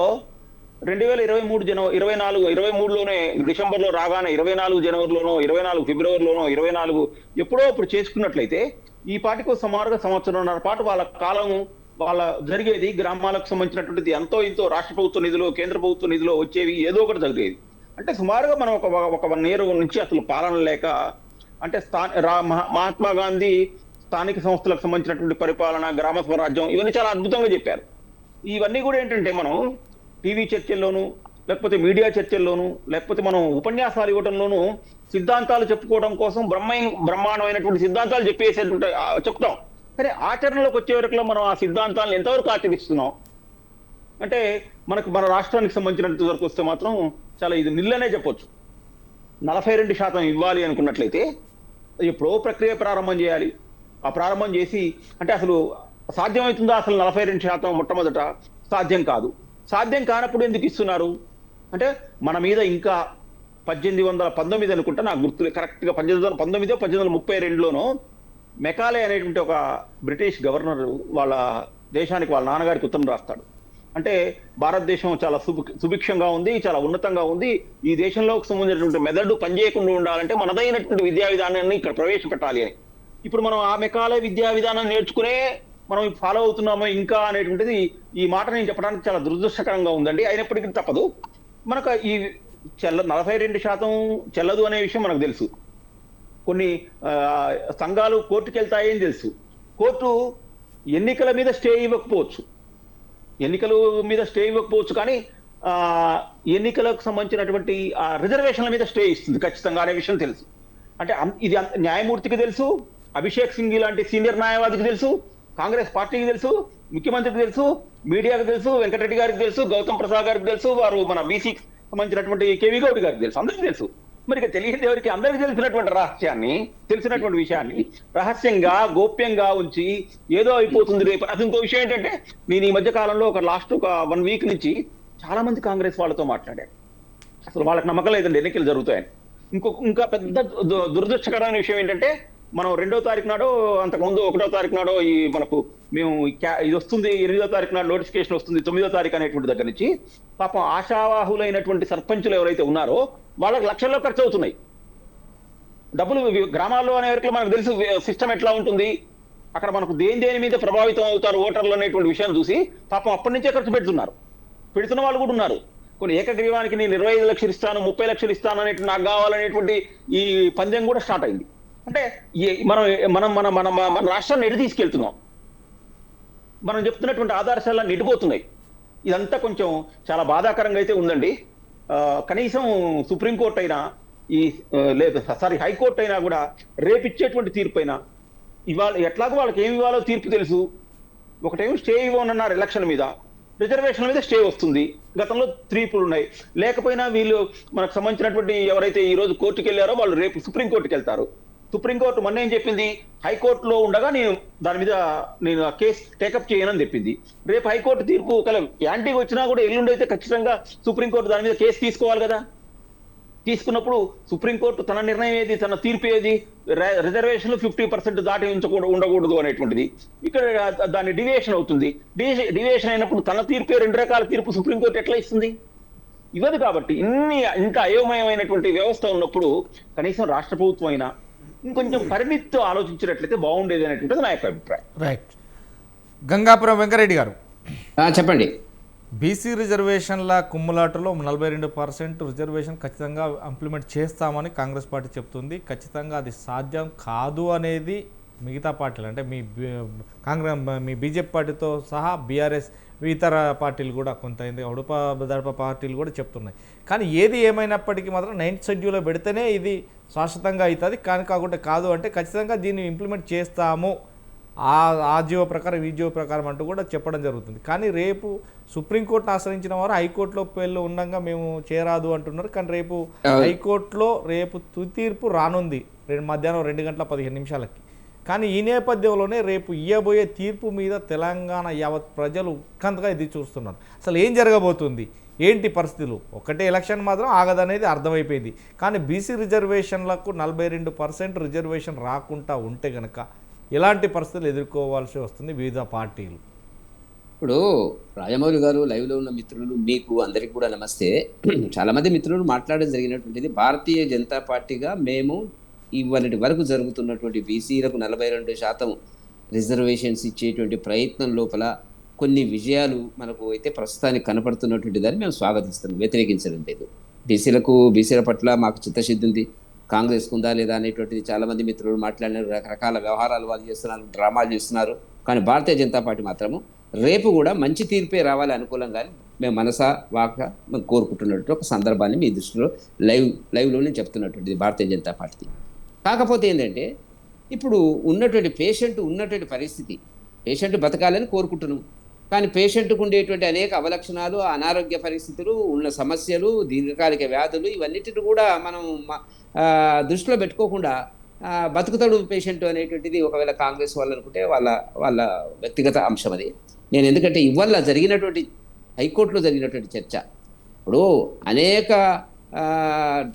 2023లోనే డిసెంబర్లో రాగానే 24 జనవరిలోనో 24 ఫిబ్రవరిలోనో 24 ఎప్పుడో అప్పుడు చేసుకున్నట్లయితే ఈ పాటికి సుమారుగా 1.5 సంవత్సరాల పాటు వాళ్ళ కాలం వాళ్ళ జరిగేది. గ్రామాలకు సంబంధించినటువంటిది ఎంతో ఇంతో రాష్ట్ర ప్రభుత్వ నిధులు, కేంద్ర ప్రభుత్వ నిధులు వచ్చేవి, ఏదో ఒకటి జరిగేది. అంటే సుమారుగా మనం ఒక 1 year నుంచి అసలు పాలన లేక అంటే మహాత్మా గాంధీ స్థానిక సంస్థలకు సంబంధించినటువంటి పరిపాలన, గ్రామ స్వరాజ్యం ఇవన్నీ చాలా అద్భుతంగా చెప్పారు. ఇవన్నీ కూడా ఏంటంటే మనం టీవీ చర్చల్లోనూ లేకపోతే మీడియా చర్చల్లోనూ లేకపోతే మనం ఉపన్యాసాలు ఇవ్వడంలోనూ సిద్ధాంతాలు చెప్పుకోవడం కోసం బ్రహ్మాండమైనటువంటి సిద్ధాంతాలు చెప్తాం. కానీ ఆచరణలోకి వచ్చే వరకు మనం ఆ సిద్ధాంతాలను ఎంతవరకు ఆచరిస్తున్నాం అంటే మన రాష్ట్రానికి సంబంధించినంత వరకు వస్తే మాత్రం చాలా ఇది నిల్లనే చెప్పొచ్చు. 42% ఇవ్వాలి అనుకున్నట్లయితే ఎప్పుడో ప్రక్రియ ప్రారంభం చేయాలి. ఆ ప్రారంభం చేసి అంటే అసలు సాధ్యమవుతుందా అసలు 42% మొట్టమొదట? సాధ్యం కాదు. సాధ్యం కానప్పుడు ఎందుకు ఇస్తున్నారు అంటే మన మీద ఇంకా 1819 అనుకుంటా, నాకు గుర్తు కరెక్ట్గా 1819 1832లోనో మెకాలే అనేటువంటి ఒక బ్రిటిష్ గవర్నర్ వాళ్ళ దేశానికి వాళ్ళ నాన్నగారికి ఉత్తరం రాస్తాడు. అంటే భారతదేశం చాలా సుభిక్షంగా ఉంది, చాలా ఉన్నతంగా ఉంది, ఈ దేశంలోకి సంబంధించినటువంటి మెదడు పనిచేయకుండా ఉండాలంటే మనదైనటువంటి విద్యా విధానాన్ని ఇక్కడ ప్రవేశపెట్టాలి అని. ఇప్పుడు మనం ఆ మెకాలే విద్యా విధానం నేర్చుకునే మనం ఫాలో అవుతున్నామో ఇంకా అనేటువంటిది ఈ మాట నేను చెప్పడానికి చాలా దురదృష్టకరంగా ఉందండి. అయినప్పటికీ తప్పదు. మనకు ఈ 42% చెల్లదు అనే విషయం మనకు తెలుసు. కొన్ని సంఘాలు కోర్టుకు వెళ్తాయని తెలుసు. కోర్టు ఎన్నికల మీద స్టే ఇవ్వకపోవచ్చు కానీ ఎన్నికలకు సంబంధించినటువంటి రిజర్వేషన్ల మీద స్టే ఇస్తుంది ఖచ్చితంగా అనే విషయం తెలుసు. అంటే ఇది న్యాయమూర్తికి తెలుసు, అభిషేక్ సింఘి లాంటి సీనియర్ న్యాయవాదికి తెలుసు, కాంగ్రెస్ పార్టీకి తెలుసు, ముఖ్యమంత్రికి తెలుసు, మీడియాకి తెలుసు, వెంకటరెడ్డి గారికి తెలుసు, గౌతమ్ ప్రసాద్ గారికి తెలుసు, వారు మన బీసీకి సంబంధించినటువంటి కేవీ గౌడ్ గారికి తెలుసు, అందరికీ తెలుసు. మరి ఇక తెలియని ఎవరికి అందరికీ తెలిసినటువంటి విషయాన్ని రహస్యంగా గోప్యంగా ఉంచి ఏదో అయిపోతుంది రేపు. అది ఇంకో విషయం ఏంటంటే నేను ఈ మధ్య కాలంలో ఒక 1 week నుంచి చాలా మంది కాంగ్రెస్ వాళ్ళతో మాట్లాడాను. అసలు వాళ్ళకి నమ్మకం లేదండి ఎన్నికలు జరుగుతాయని. ఇంకా పెద్ద దురదృష్టకరమైన విషయం ఏంటంటే మనం 2వ తారీఖు నాడో అంతకుముందు 1వ తారీఖు నాడో మేము ఇది వస్తుంది, 8వ తారీఖు నాడు నోటిఫికేషన్ వస్తుంది, 9వ తారీఖు అనేటువంటి దగ్గర నుంచి పాపం ఆశావాహులైనటువంటి సర్పంచులు ఎవరైతే ఉన్నారో వాళ్ళకి లక్షల్లో ఖర్చు అవుతున్నాయి డబ్బులు. గ్రామాల్లో అనే వరకు మనకు తెలుసు సిస్టమ్ ఎట్లా ఉంటుంది, అక్కడ మనకు దేని మీద ప్రభావితం అవుతారు ఓటర్లు అనేటువంటి విషయం చూసి పాపం అప్పటి నుంచే ఖర్చు పెడుతున్న వాళ్ళు కూడా ఉన్నారు. కొన్ని ఏకగ్రీవానికి నేను 25 లక్షలు ఇస్తాను, 30 లక్షలు ఇస్తాను అనేటువంటి నాకు కావాలనేటువంటి ఈ పందెం కూడా స్టార్ట్ అయింది. అంటే మన రాష్ట్రాన్ని ఎటు తీసుకెళ్తున్నాం, మనం చెప్తున్నటువంటి ఆదర్శాలను ఎటుపోతున్నాయి. ఇదంతా కొంచెం చాలా బాధాకరంగా అయితే ఉందండి. కనీసం సుప్రీంకోర్టు అయినా హైకోర్టు అయినా కూడా రేపు ఇచ్చేటువంటి తీర్పు అయినా ఇవాళ ఎట్లాగో వాళ్ళకి ఏమి ఇవ్వాలో తీర్పు తెలుసు. ఒకటేమో స్టే ఇవ్వనన్నారు ఎలక్షన్ మీద, రిజర్వేషన్ల మీద స్టే వస్తుంది. గతంలో 3 ఉన్నాయి. లేకపోయినా వీళ్ళు మనకు సంబంధించినటువంటి ఎవరైతే ఈ రోజు కోర్టుకు వెళ్ళారో వాళ్ళు రేపు సుప్రీంకోర్టుకి వెళ్తారు. సుప్రీంకోర్టు మొన్న ఏం చెప్పింది, హైకోర్టులో ఉండగా దాని మీద నేను కేసు టేకప్ చేయనని చెప్పింది. రేపు హైకోర్టు తీర్పు యాంటీగా వచ్చినా కూడా ఎల్లుండి అయితే ఖచ్చితంగా సుప్రీంకోర్టు దాని మీద కేసు తీసుకోవాలి కదా. తీసుకున్నప్పుడు సుప్రీంకోర్టు తన నిర్ణయం ఏది, తన తీర్పు ఏది, రిజర్వేషన్లు 50% దాటి ఉండకూడదు అనేటువంటిది. ఇక్కడ దాని డివియేషన్ అవుతుంది. డివియేషన్ అయినప్పుడు తన తీర్పే 2 రకాల తీర్పు సుప్రీంకోర్టు ఎట్లా ఇస్తుంది? ఇవ్వదు. కాబట్టి ఇంత అయోమయమైనటువంటి వ్యవస్థ ఉన్నప్పుడు కనీసం రాష్ట్ర ప్రభుత్వం అయినా ఇంకొంచెం పరిణితితో ఆలోచించినట్లయితే బాగుండేది అనేటువంటిది నా యొక్క అభిప్రాయం. రైట్. గంగాపురం వెంకరెడ్డి గారు, చెప్పండి. బీసీ రిజర్వేషన్ల కుమ్ములాటలో 42% రిజర్వేషన్ ఖచ్చితంగా ఇంప్లిమెంట్ చేస్తామని కాంగ్రెస్ పార్టీ చెప్తుంది. ఖచ్చితంగా అది సాధ్యం కాదు అనేది మిగతా పార్టీలు, అంటే మీ బీజేపీ పార్టీతో సహా బీఆర్ఎస్ ఇతర పార్టీలు కూడా కొంత దడప పార్టీలు కూడా చెప్తున్నాయి. కానీ ఏది ఏమైనప్పటికీ మాత్రం 9th షెడ్యూల్లో పెడితేనే ఇది శాశ్వతంగా అవుతుంది. కానీ కాకుండా కాదు అంటే ఖచ్చితంగా దీన్ని ఇంప్లిమెంట్ చేస్తాము, ఆ జీవో ప్రకారం ఈ జీవో ప్రకారం అంటూ కూడా చెప్పడం జరుగుతుంది. కానీ రేపు సుప్రీంకోర్టును ఆశ్రయించిన వారు హైకోర్టులో పేర్లు ఉండగా మేము చేరాదు అంటున్నారు. కానీ రేపు హైకోర్టులో తుది తీర్పు రానుంది మధ్యాహ్నం 2:15 కానీ ఈ నేపథ్యంలోనే రేపు ఇయ్యబోయే తీర్పు మీద తెలంగాణ యావత్ ప్రజలు ఉత్కంఠగా ఎదురు చూస్తున్నారు. అసలు ఏం జరగబోతుంది, ఏంటి పరిస్థితులు? ఒకటే ఎలక్షన్ మాత్రం ఆగదనేది అర్థమైపోయింది. కానీ బీసీ రిజర్వేషన్లకు 42% రిజర్వేషన్ రాకుండా ఉంటే కనుక ఎలాంటి పరిస్థితులు ఎదుర్కోవాల్సి వస్తుంది వివిధ పార్టీలు? ఇప్పుడు రాజమౌళి గారు, లైవ్లో ఉన్న మిత్రులు, మీకు అందరికీ కూడా నమస్తే. చాలామంది మిత్రులు మాట్లాడడం జరిగినటువంటిది, భారతీయ జనతా పార్టీగా మేము ఇవాళటి వరకు జరుగుతున్నటువంటి బీసీలకు 42% రిజర్వేషన్స్ ఇచ్చేటువంటి ప్రయత్నం లోపల కొన్ని విజయాలు మనకు అయితే ప్రస్తుతానికి కనపడుతున్నటువంటి దాన్ని మేము స్వాగతిస్తున్నాం, వ్యతిరేకించడం లేదు. బీసీల పట్ల మాకు చిత్తశుద్ధి ఉంది. కాంగ్రెస్ ఉందా లేదా అనేటువంటిది చాలామంది మిత్రులు మాట్లాడినారు. రకరకాల వ్యవహారాలు వాళ్ళు చేస్తున్నారు, డ్రామాలు చేస్తున్నారు. కానీ భారతీయ జనతా పార్టీ మాత్రము రేపు కూడా మంచి తీర్పే రావాలి అనుకూలంగానే మేము మనసా వాక మేము కోరుకుంటున్నట్టు ఒక సందర్భాన్ని మీ దృష్టిలో లైవ్లోనే చెప్తున్నటువంటిది భారతీయ జనతా పార్టీ. కాకపోతే ఏంటంటే ఇప్పుడు ఉన్నటువంటి ఉన్నటువంటి పరిస్థితి, పేషెంట్ బతకాలని కోరుకుంటున్నాం. కానీ పేషెంట్కు ఉండేటువంటి అనేక అవలక్షణాలు, అనారోగ్య పరిస్థితులు, ఉన్న సమస్యలు, దీర్ఘకాలిక వ్యాధులు, ఇవన్నిటిని కూడా మనం దృష్టిలో పెట్టుకోకుండా బతుకుతాడు పేషెంట్ అనేటువంటిది ఒకవేళ కాంగ్రెస్ వాళ్ళు అనుకుంటే వాళ్ళ వ్యక్తిగత అంశం అది. నేను ఎందుకంటే ఇవాళ జరిగినటువంటి హైకోర్టులో జరిగినటువంటి చర్చ, ఇప్పుడు అనేక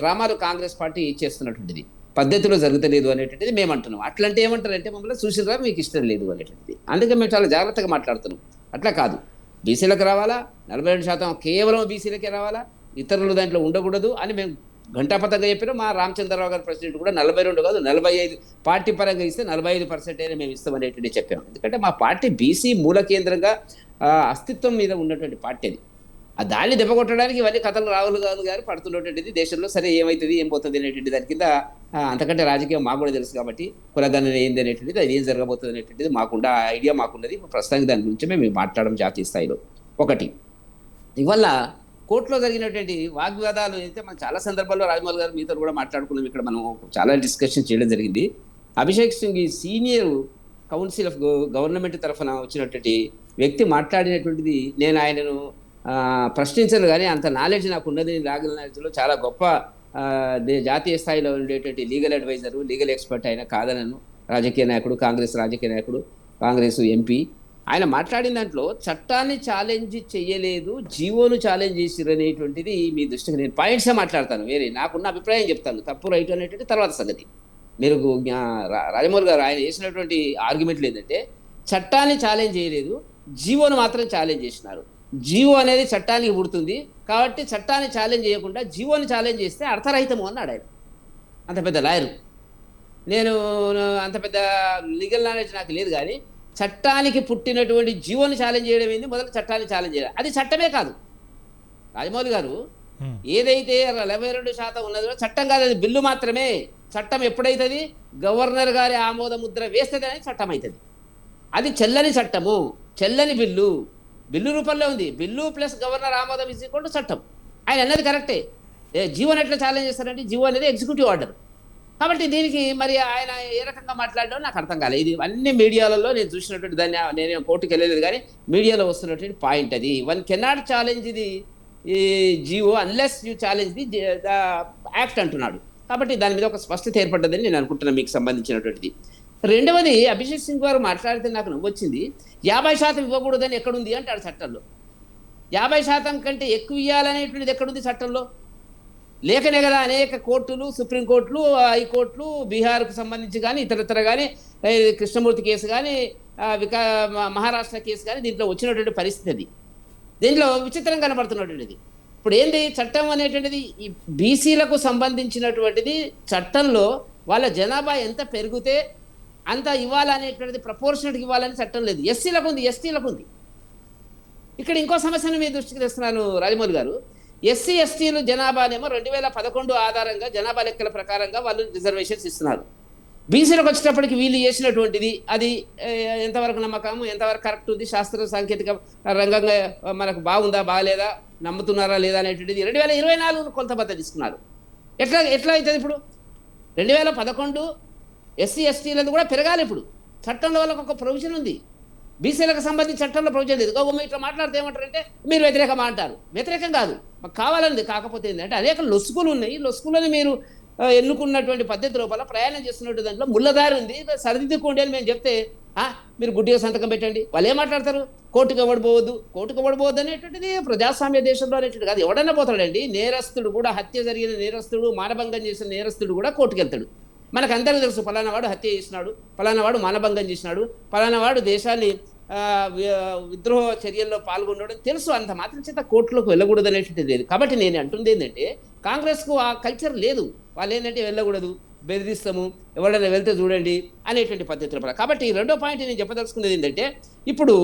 డ్రామాలు కాంగ్రెస్ పార్టీ చేస్తున్నటువంటిది పద్ధతిలో జరుగుతలేదు అనేటువంటిది మేము అంటున్నాం. అట్లంటే ఏమంటారంటే మమ్మల్ని చూసిరా మీకు ఇష్టం లేదు అనేటువంటిది. అందుకే మేము చాలా జాగ్రత్తగా మాట్లాడుతున్నాం. అట్లా కాదు, బీసీలకు రావాలా, 42% కేవలం బీసీలకే రావాలా, ఇతరులు దాంట్లో ఉండకూడదు అని మేము ఘంటాపథంగా చెప్పినా. మా రామచంద్రరావు గారు ప్రెసిడెంట్ కూడా 42 కాదు 45 పార్టీ పరంగా ఇస్తే 45% అయినా మేము ఇస్తామనేటువంటి చెప్పాము. ఎందుకంటే మా పార్టీ బీసీ మూల కేంద్రంగా అస్తిత్వం మీద ఉన్నటువంటి పార్టీ అది. ఆ దాన్ని దెబ్బకొట్టడానికి ఇవన్నీ కథలు రాహుల్ గాంధీ గారు పడుతున్నటువంటిది దేశంలో. సరే ఏమవుతుంది ఏం పోతుంది అనేటువంటి దాని కింద అంతకంటే రాజకీయం మాకు కూడా తెలుసు కాబట్టి కులగణన ఏంది అనేటువంటిది, అది ఏం జరగబోతుంది అనేటువంటిది మాకుండా ఐడియా మాకున్నది. ప్రస్తుతానికి దాని గురించి మేము మాట్లాడడం జాతీయ స్థాయిలో. ఒకటి, ఇవల్ల కోర్టులో జరిగినటువంటి వాగ్వాదాలు అయితే మనం చాలా సందర్భాల్లో రాజమౌళి గారు మీతో కూడా మాట్లాడుకున్నాం. ఇక్కడ మనం చాలా డిస్కషన్ చేయడం జరిగింది. Abhishek Singh senior council of government తరఫున వచ్చినటువంటి వ్యక్తి మాట్లాడినటువంటిది నేను ఆయనను ప్రశ్నించను, కానీ అంత నాలెడ్జ్ నాకు ఉన్నది. లీగల్ నాలెడ్జ్లో చాలా గొప్ప జాతీయ స్థాయిలో ఉండేటువంటి లీగల్ అడ్వైజరు, లీగల్ ఎక్స్పర్ట్ ఆయన కాదనను. రాజకీయ నాయకుడు, కాంగ్రెస్ రాజకీయ నాయకుడు, కాంగ్రెస్ ఎంపీ. ఆయన మాట్లాడిన దాంట్లో చట్టాన్ని ఛాలెంజ్ చేయలేదు, జీవోను ఛాలెంజ్ చేసిరు అనేటువంటిది మీ దృష్టికి నేను పాయింట్సే మాట్లాడతాను. వేరే నాకున్న అభిప్రాయం చెప్తాను, తప్పు రైట్ అనేటువంటి తర్వాత సంగతి. మీరు రాజమౌళి గారు ఆయన చేసినటువంటి ఆర్గ్యుమెంట్లు ఏంటంటే చట్టాన్ని ఛాలెంజ్ చేయలేదు, జీవోను మాత్రం ఛాలెంజ్ చేసినారు. జీవో అనేది చట్టానికి పుడుతుంది కాబట్టి చట్టాన్ని ఛాలెంజ్ చేయకుండా జీవోని ఛాలెంజ్ చేస్తే అర్థరహితము అన్నాడు ఆయన. అంత పెద్ద లాయరు, నేను అంత పెద్ద లీగల్ నాలెడ్జ్ నాకు లేదు, కానీ చట్టానికి పుట్టినటువంటి జీవోని ఛాలెంజ్ చేయడం ఏంది, మొదలు చట్టాన్ని ఛాలెంజ్ చేయడం అది చట్టమే కాదు. రాజమౌళి గారు ఏదైతే 42% ఉన్నదో చట్టం కాదు, అది బిల్లు మాత్రమే. చట్టం ఎప్పుడైతుంది, గవర్నర్ గారి ఆమోద ముద్ర వేస్తుంది అనేది చట్టం అవుతుంది. అది చెల్లని చట్టము, చెల్లని బిల్లు రూపంలో ఉంది. బిల్లు ప్లస్ గవర్నర్ ఆమోదం ఇచ్చుకుంటూ చట్టం. ఆయన అన్నది కరెక్టే. జీవోని ఎట్లా ఛాలెంజ్ చేస్తారంటే జీవో అనేది ఎగ్జిక్యూటివ్ ఆర్డర్. కాబట్టి దీనికి మరి ఆయన ఏ రకంగా మాట్లాడడం నాకు అర్థం కాలేదు. ఇది అన్ని మీడియాలలో నేను చూసినటువంటి దాన్ని, నేను కోర్టుకు వెళ్ళలేదు కానీ మీడియాలో వస్తున్నటువంటి పాయింట్ అది. One cannot challenge the GO unless you challenge the act అంటున్నాడు. కాబట్టి దాని మీద ఒక స్పష్టత ఏర్పడ్డదని నేను అనుకుంటున్నాను మీకు సంబంధించినటువంటిది. రెండవది, అభిషేక్ సింగ్ గారు మాట్లాడితే నాకు నవ్వొచ్చింది. 50% ఇవ్వకూడదని ఎక్కడుంది అంటాడు చట్టంలో. 50% కంటే ఎక్కువ ఇవ్వాలనేటువంటిది ఎక్కడుంది చట్టంలో? లేకనే కదా అనేక కోర్టులు, సుప్రీంకోర్టులు, హైకోర్టులు, బీహార్కు సంబంధించి కానీ ఇతరత్ర కానీ కృష్ణమూర్తి కేసు కానీ మహారాష్ట్ర కేసు కానీ దీంట్లో వచ్చినటువంటి పరిస్థితి అది. దీంట్లో విచిత్రం కనబడుతున్నటువంటిది ఇప్పుడు ఏంది, చట్టం అనేటువంటిది ఈ బీసీలకు సంబంధించినటువంటిది చట్టంలో వాళ్ళ జనాభా ఎంత పెరిగితే అంత ఇవ్వాలనేటువంటిది ప్రపోర్షనట్గా ఇవ్వాలని చట్టం లేదు. ఎస్సీలకు ఉంది, ఎస్టీలకు ఉంది. ఇక్కడ ఇంకో సమస్యను మీ దృష్టికి తెస్తున్నాను రాజమౌళి గారు. ఎస్సీ ఎస్టీలు జనాభానేమో 2011 ఆధారంగా జనాభా లెక్కల ప్రకారంగా వాళ్ళు రిజర్వేషన్స్ ఇస్తున్నారు. బీసీలకు వచ్చేటప్పటికి వీళ్ళు చేసినటువంటిది అది ఎంతవరకు నమ్మకం, ఎంతవరకు కరెక్ట్ ఉంది, శాస్త్ర సాంకేతిక రంగంగా మనకు బాగుందా బాగలేదా, నమ్ముతున్నారా లేదా అనేటువంటిది 2024 కొలతబద్ద తీసుకున్నారు. ఎట్లా అవుతుంది ఇప్పుడు? 2011 ఎస్సీ ఎస్టీలది కూడా పెరగాలి. ఇప్పుడు చట్టంలో వాళ్ళకు ఒక ప్రొవిజన్ ఉంది, బీసీలకు సంబంధించి చట్టంలో ప్రొవిజన్ లేదు. ఇట్లా మాట్లాడితే ఏమంటారంటే మీరు వ్యతిరేకమా అంటారు. వ్యతిరేకం కాదు, మాకు కావాలండి. కాకపోతే ఏంటంటే అనేక లొసుగులు ఉన్నాయి. లొసుగులను మీరు ఎన్నుకున్నటువంటి పద్ధతి లోపల ప్రయాణం చేస్తున్నట్టు దాంట్లో ముళ్ళదారి ఉంది, సరిదిద్దుకోండి అని మేము చెప్తే మీరు గుడ్డిగా సంతకం పెట్టండి. వాళ్ళు ఏం మాట్లాడతారు? కోర్టుకు ఇవ్వబడిపోవద్దు అనేటువంటిది ప్రజాస్వామ్య దేశంలో అనేటువంటి కాదు. ఎవడన్నా పోతాడండి. నేరస్తుడు కూడా, హత్య జరిగిన నేరస్తుడు, మానభంగం చేసిన నేరస్తుడు కూడా కోర్టుకు వెళ్తాడు. మనకు అందరికీ తెలుసు, ఫలానా వాడు హత్య చేసినాడు, ఫలానా వాడు మానభంగం చేసినాడు, ఫలానా వాడు దేశాన్ని విద్రోహ చర్యల్లో పాల్గొన్నాడు తెలుసు. అంత మాత్రం చేత కోర్టులోకి వెళ్ళకూడదు అనేటువంటిది లేదు. కాబట్టి నేను అంటుంది ఏంటంటే కాంగ్రెస్కు ఆ కల్చర్ లేదు. వాళ్ళు ఏంటంటే వెళ్ళకూడదు, బెదిరిస్తాము, ఎవరైనా వెళ్తే చూడండి అనేటువంటి పద్ధతుల. కాబట్టి రెండో పాయింట్ నేను చెప్పదలుచుకున్నది ఏంటంటే ఇప్పుడు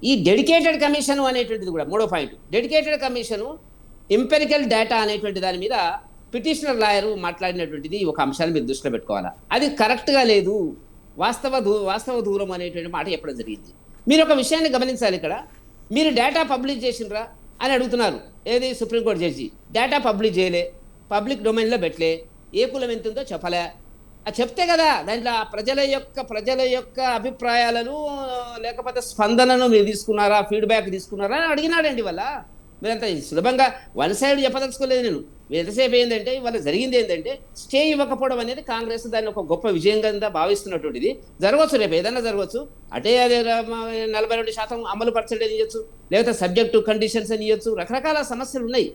ఈ డెడికేటెడ్ కమిషన్ అనేటువంటిది కూడా మూడో point. Dedicated commission empirical data అనేటువంటి దాని మీద పిటిషనర్ లాయరు మాట్లాడినటువంటిది ఒక అంశాన్ని మీరు దృష్టిలో పెట్టుకోవాలా. అది కరెక్ట్గా లేదు, వాస్తవ దూరం అనేటువంటి మాట చెప్పడం జరిగింది. మీరు ఒక విషయాన్ని గమనించాలి. ఇక్కడ మీరు డేటా పబ్లిష్ చేసినరా అని అడుగుతున్నారు. ఏది సుప్రీంకోర్టు జడ్జి డేటా పబ్లిష్ చేయలే, పబ్లిక్ డొమైన్లో పెట్టలే, ఏ కులం ఎంత ఉందో చెప్పలే. అది చెప్తే కదా దాంట్లో ప్రజల యొక్క అభిప్రాయాలను లేకపోతే స్పందనను మీరు తీసుకున్నారా, ఫీడ్బ్యాక్ తీసుకున్నారా అని అడిగినాడండి. వల్ల మీరంతా సులభంగా వన్ సైడ్ చెప్పదలుచుకోలేదు. నేను ఎంతసేపు ఏంటంటే ఇవాళ జరిగింది ఏంటంటే స్టే ఇవ్వకపోవడం అనేది కాంగ్రెస్ దాన్ని ఒక గొప్ప విజయంగా భావిస్తున్నటువంటిది. జరగవచ్చు, రేపు ఏదైనా జరగవచ్చు. అదే 42% అమలు పరచడం ఇవ్వచ్చు, లేకపోతే సబ్జెక్టు కండిషన్స్ అని ఇవ్వచ్చు. రకరకాల సమస్యలు ఉన్నాయి.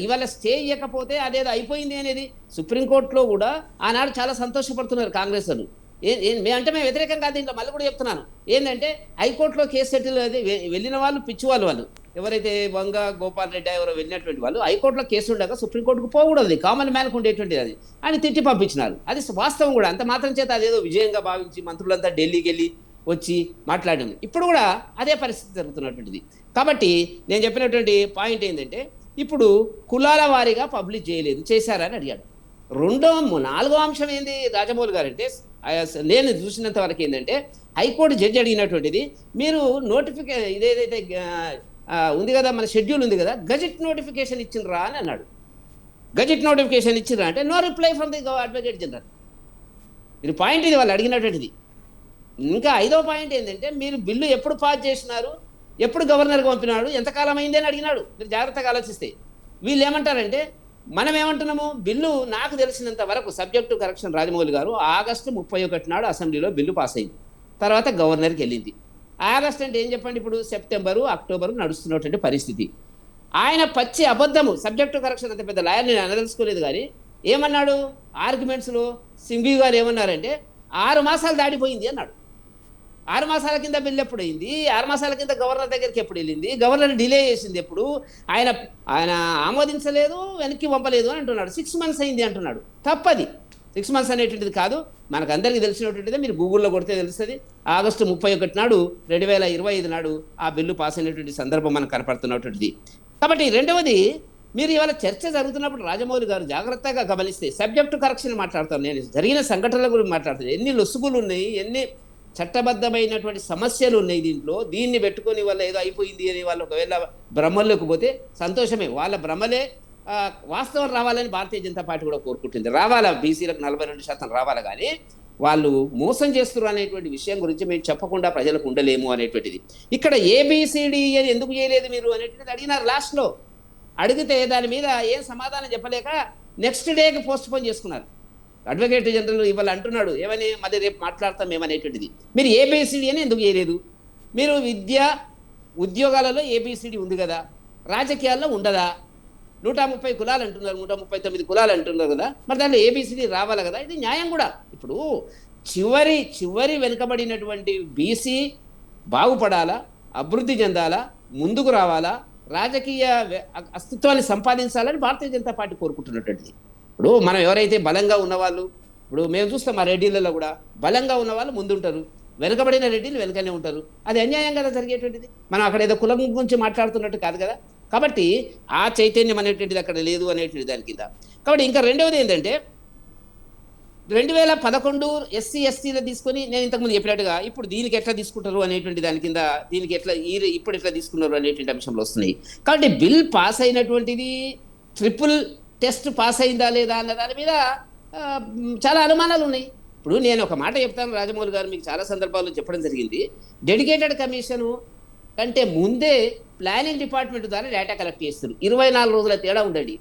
ఇవాళ స్టే ఇవ్వకపోతే అదేదో అయిపోయింది అనేది సుప్రీంకోర్టులో కూడా ఆనాడు చాలా సంతోషపడుతున్నారు కాంగ్రెస్ వాళ్ళు. అంటే మేము వ్యతిరేకం కాదు. దీంట్లో మళ్ళీ కూడా చెప్తున్నాను ఏంటంటే హైకోర్టులో కేసు సెటిల్ అది వెళ్ళిన వాళ్ళు పిచ్చివాళ్ళు ఎవరైతే వంగ గోపాల్ రెడ్డి ఎవరో వెళ్ళినటువంటి వాళ్ళు హైకోర్టులో కేసు ఉండగా సుప్రీంకోర్టుకు పోకూడదు, కామన్ మ్యాన్కు ఉండేటువంటిది అది అని తిట్టి పంపించినారు. అది వాస్తవం కూడా. అంత మాత్రం చేత అదేదో విజయంగా భావించి మంత్రులంతా ఢిల్లీకి వెళ్ళి వచ్చి మాట్లాడింది. ఇప్పుడు కూడా అదే పరిస్థితి జరుగుతున్నటువంటిది. కాబట్టి నేను చెప్పినటువంటి పాయింట్ ఏంటంటే ఇప్పుడు కులాల వారీగా పబ్లిష్ చేయలేదు, చేశారని అడిగాడు. నాలుగో అంశం ఏంది రాజమౌళి గారు అంటే నేను చూసినంత వరకు ఏంటంటే హైకోర్టు జడ్జి అడిగినటువంటిది మీరు ఇదేదైతే ఉంది కదా మన షెడ్యూల్ ఉంది కదా, గజెట్ నోటిఫికేషన్ ఇచ్చిండ్రా అని అన్నాడు. గజెట్ నోటిఫికేషన్ ఇచ్చిండ్రా అంటే no reply from the advocate general. మీరు పాయింట్ ఇది వాళ్ళు అడిగినటువంటిది. ఇంకా ఐదో పాయింట్ ఏంటంటే మీరు బిల్లు ఎప్పుడు పాస్ చేసినారు, ఎప్పుడు గవర్నర్కి పంపినాడు, ఎంతకాలం అయింది అని అడిగినాడు. మీరు జాగ్రత్తగా ఆలోచిస్తే వీళ్ళు ఏమంటారంటే మనం ఏమంటున్నాము, బిల్లు నాకు తెలిసినంత వరకు సబ్జెక్టు కరెక్షన్ రాజమౌళి గారు ఆగస్టు 31 నాడు అసెంబ్లీలో బిల్లు పాస్ అయింది. తర్వాత గవర్నర్కి వెళ్ళింది. ఆగస్ట్ అంటే ఏం చెప్పండి, ఇప్పుడు సెప్టెంబరు అక్టోబరు నడుస్తున్నటువంటి పరిస్థితి. ఆయన పచ్చి అబద్ధము, సబ్జెక్టు కరెక్షన్ అంత పెద్ద లాయర్ నేను అనదలుచుకోలేదు కానీ ఏమన్నాడు ఆర్గ్యుమెంట్స్లో సింఘవి గారు ఏమన్నారంటే 6 మాసాలు దాటిపోయింది అన్నాడు. 6 మాసాల కింద బిల్లు ఎప్పుడు అయింది, 6 మాసాల కింద గవర్నర్ దగ్గరికి ఎప్పుడు వెళ్ళింది, గవర్నర్ డిలే చేసింది ఎప్పుడు, ఆయన ఆమోదించలేదు, వెనక్కి పంపలేదు అని అంటున్నాడు. 6 months అయింది అంటున్నాడు. తప్పది. 6 months అనేటువంటిది కాదు, మనకు అందరికీ తెలిసినటువంటిదే. మీరు గూగుల్లో కొడితే తెలుస్తుంది. ఆగస్టు 31 నాడు 2025 నాడు ఆ బిల్లు పాస్ అయినటువంటి సందర్భం మనకు కనపడుతున్నటువంటిది. కాబట్టి రెండవది, మీరు ఇవాళ చర్చ జరుగుతున్నప్పుడు రాజమౌళి గారు జాగ్రత్తగా గమనిస్తే సబ్జెక్టు కరెక్షన్ మాట్లాడతాను, నేను జరిగిన సంఘటనల గురించి మాట్లాడుతాను. ఎన్ని లొసుగులు ఉన్నాయి, ఎన్ని చట్టబద్ధమైనటువంటి సమస్యలు ఉన్నాయి దీంట్లో. దీన్ని పెట్టుకొని వాళ్ళు ఏదో అయిపోయింది అని వాళ్ళు ఒకవేళ భ్రమల్లోకి పోతే సంతోషమే. వాళ్ళ భ్రమలే వాస్తవం రావాలని భారతీయ జనతా పార్టీ కూడా కోరుకుంటుంది. రావాలా, బీసీలకు 42% రావాలి. కానీ వాళ్ళు మోసం చేస్తున్నారు అనేటువంటి విషయం గురించి మేము చెప్పకుండా ప్రజలకు ఉండలేము అనేటువంటిది. ఇక్కడ ఏబిసిడి అని ఎందుకు చేయలేదు మీరు అనేటువంటిది అడిగినారు లాస్ట్లో. అడిగితే దాని మీద ఏం సమాధానం చెప్పలేక నెక్స్ట్ డేకి పోస్ట్ పోన్ చేసుకున్నారు. అడ్వకేట్ జనరల్ ఇవాళ అంటున్నాడు ఏమని, మళ్ళీ రేపు మాట్లాడతాం ఏమనేటువంటిది. మీరు ఏబిసిడి అని ఎందుకు చేయలేదు? మీరు విద్య ఉద్యోగాలలో ఏబిసిడి ఉంది కదా, రాజకీయాల్లో ఉండదా? 130 కులాలు అంటున్నారు, 139 కులాలు అంటున్నారు కదా, మరి దాంట్లో ఏబిసిడి రావాలి కదా, ఇది న్యాయం కూడా. ఇప్పుడు చివరి వెనుకబడినటువంటి బీసీ బాగుపడాలా, అభివృద్ధి చెందాలా, ముందుకు రావాలా, రాజకీయ అస్తిత్వాన్ని సంపాదించాలని భారతీయ జనతా పార్టీ కోరుకుంటున్నటువంటిది. ఇప్పుడు మనం ఎవరైతే బలంగా ఉన్నవాళ్ళు, ఇప్పుడు మేము చూస్తాం మా రెడ్డిలలో కూడా బలంగా ఉన్న వాళ్ళు ముందుంటారు, వెనుకబడిన రెడ్డిలు వెనుకనే ఉంటారు. అది అన్యాయం కదా జరిగేటువంటిది. మనం అక్కడ ఏదో కులం గురించి మాట్లాడుతున్నట్టు కాదు కదా. కాబట్టి ఆ చైతన్యం అనేటువంటిది అక్కడ లేదు అనేటువంటి దాని కింద. కాబట్టి ఇంకా రెండవది ఏంటంటే 2011 ఎస్సీ ఎస్టీలో తీసుకొని నేను ఇంతకుముందు చెప్పినట్టుగా ఇప్పుడు దీనికి ఎట్లా తీసుకుంటారు అనేటువంటి దాని కింద, దీనికి ఇప్పుడు ఎట్లా తీసుకున్నారు అనేటువంటి అంశంలో వస్తున్నాయి. కాబట్టి బిల్ పాస్ అయినటువంటిది ట్రిపుల్ టెస్ట్ పాస్ అయిందా లేదా అన్న దాని మీద చాలా అనుమానాలు ఉన్నాయి. ఇప్పుడు నేను ఒక మాట చెప్తాను, రాజమౌళి గారు మీకు చాలా సందర్భాల్లో చెప్పడం జరిగింది. డెడికేటెడ్ కమిషను కంటే ముందే ప్లానింగ్ డిపార్ట్మెంట్ ద్వారా డేటా కలెక్ట్ చేస్తారు. 24 రోజుల తేడా ఉందండి,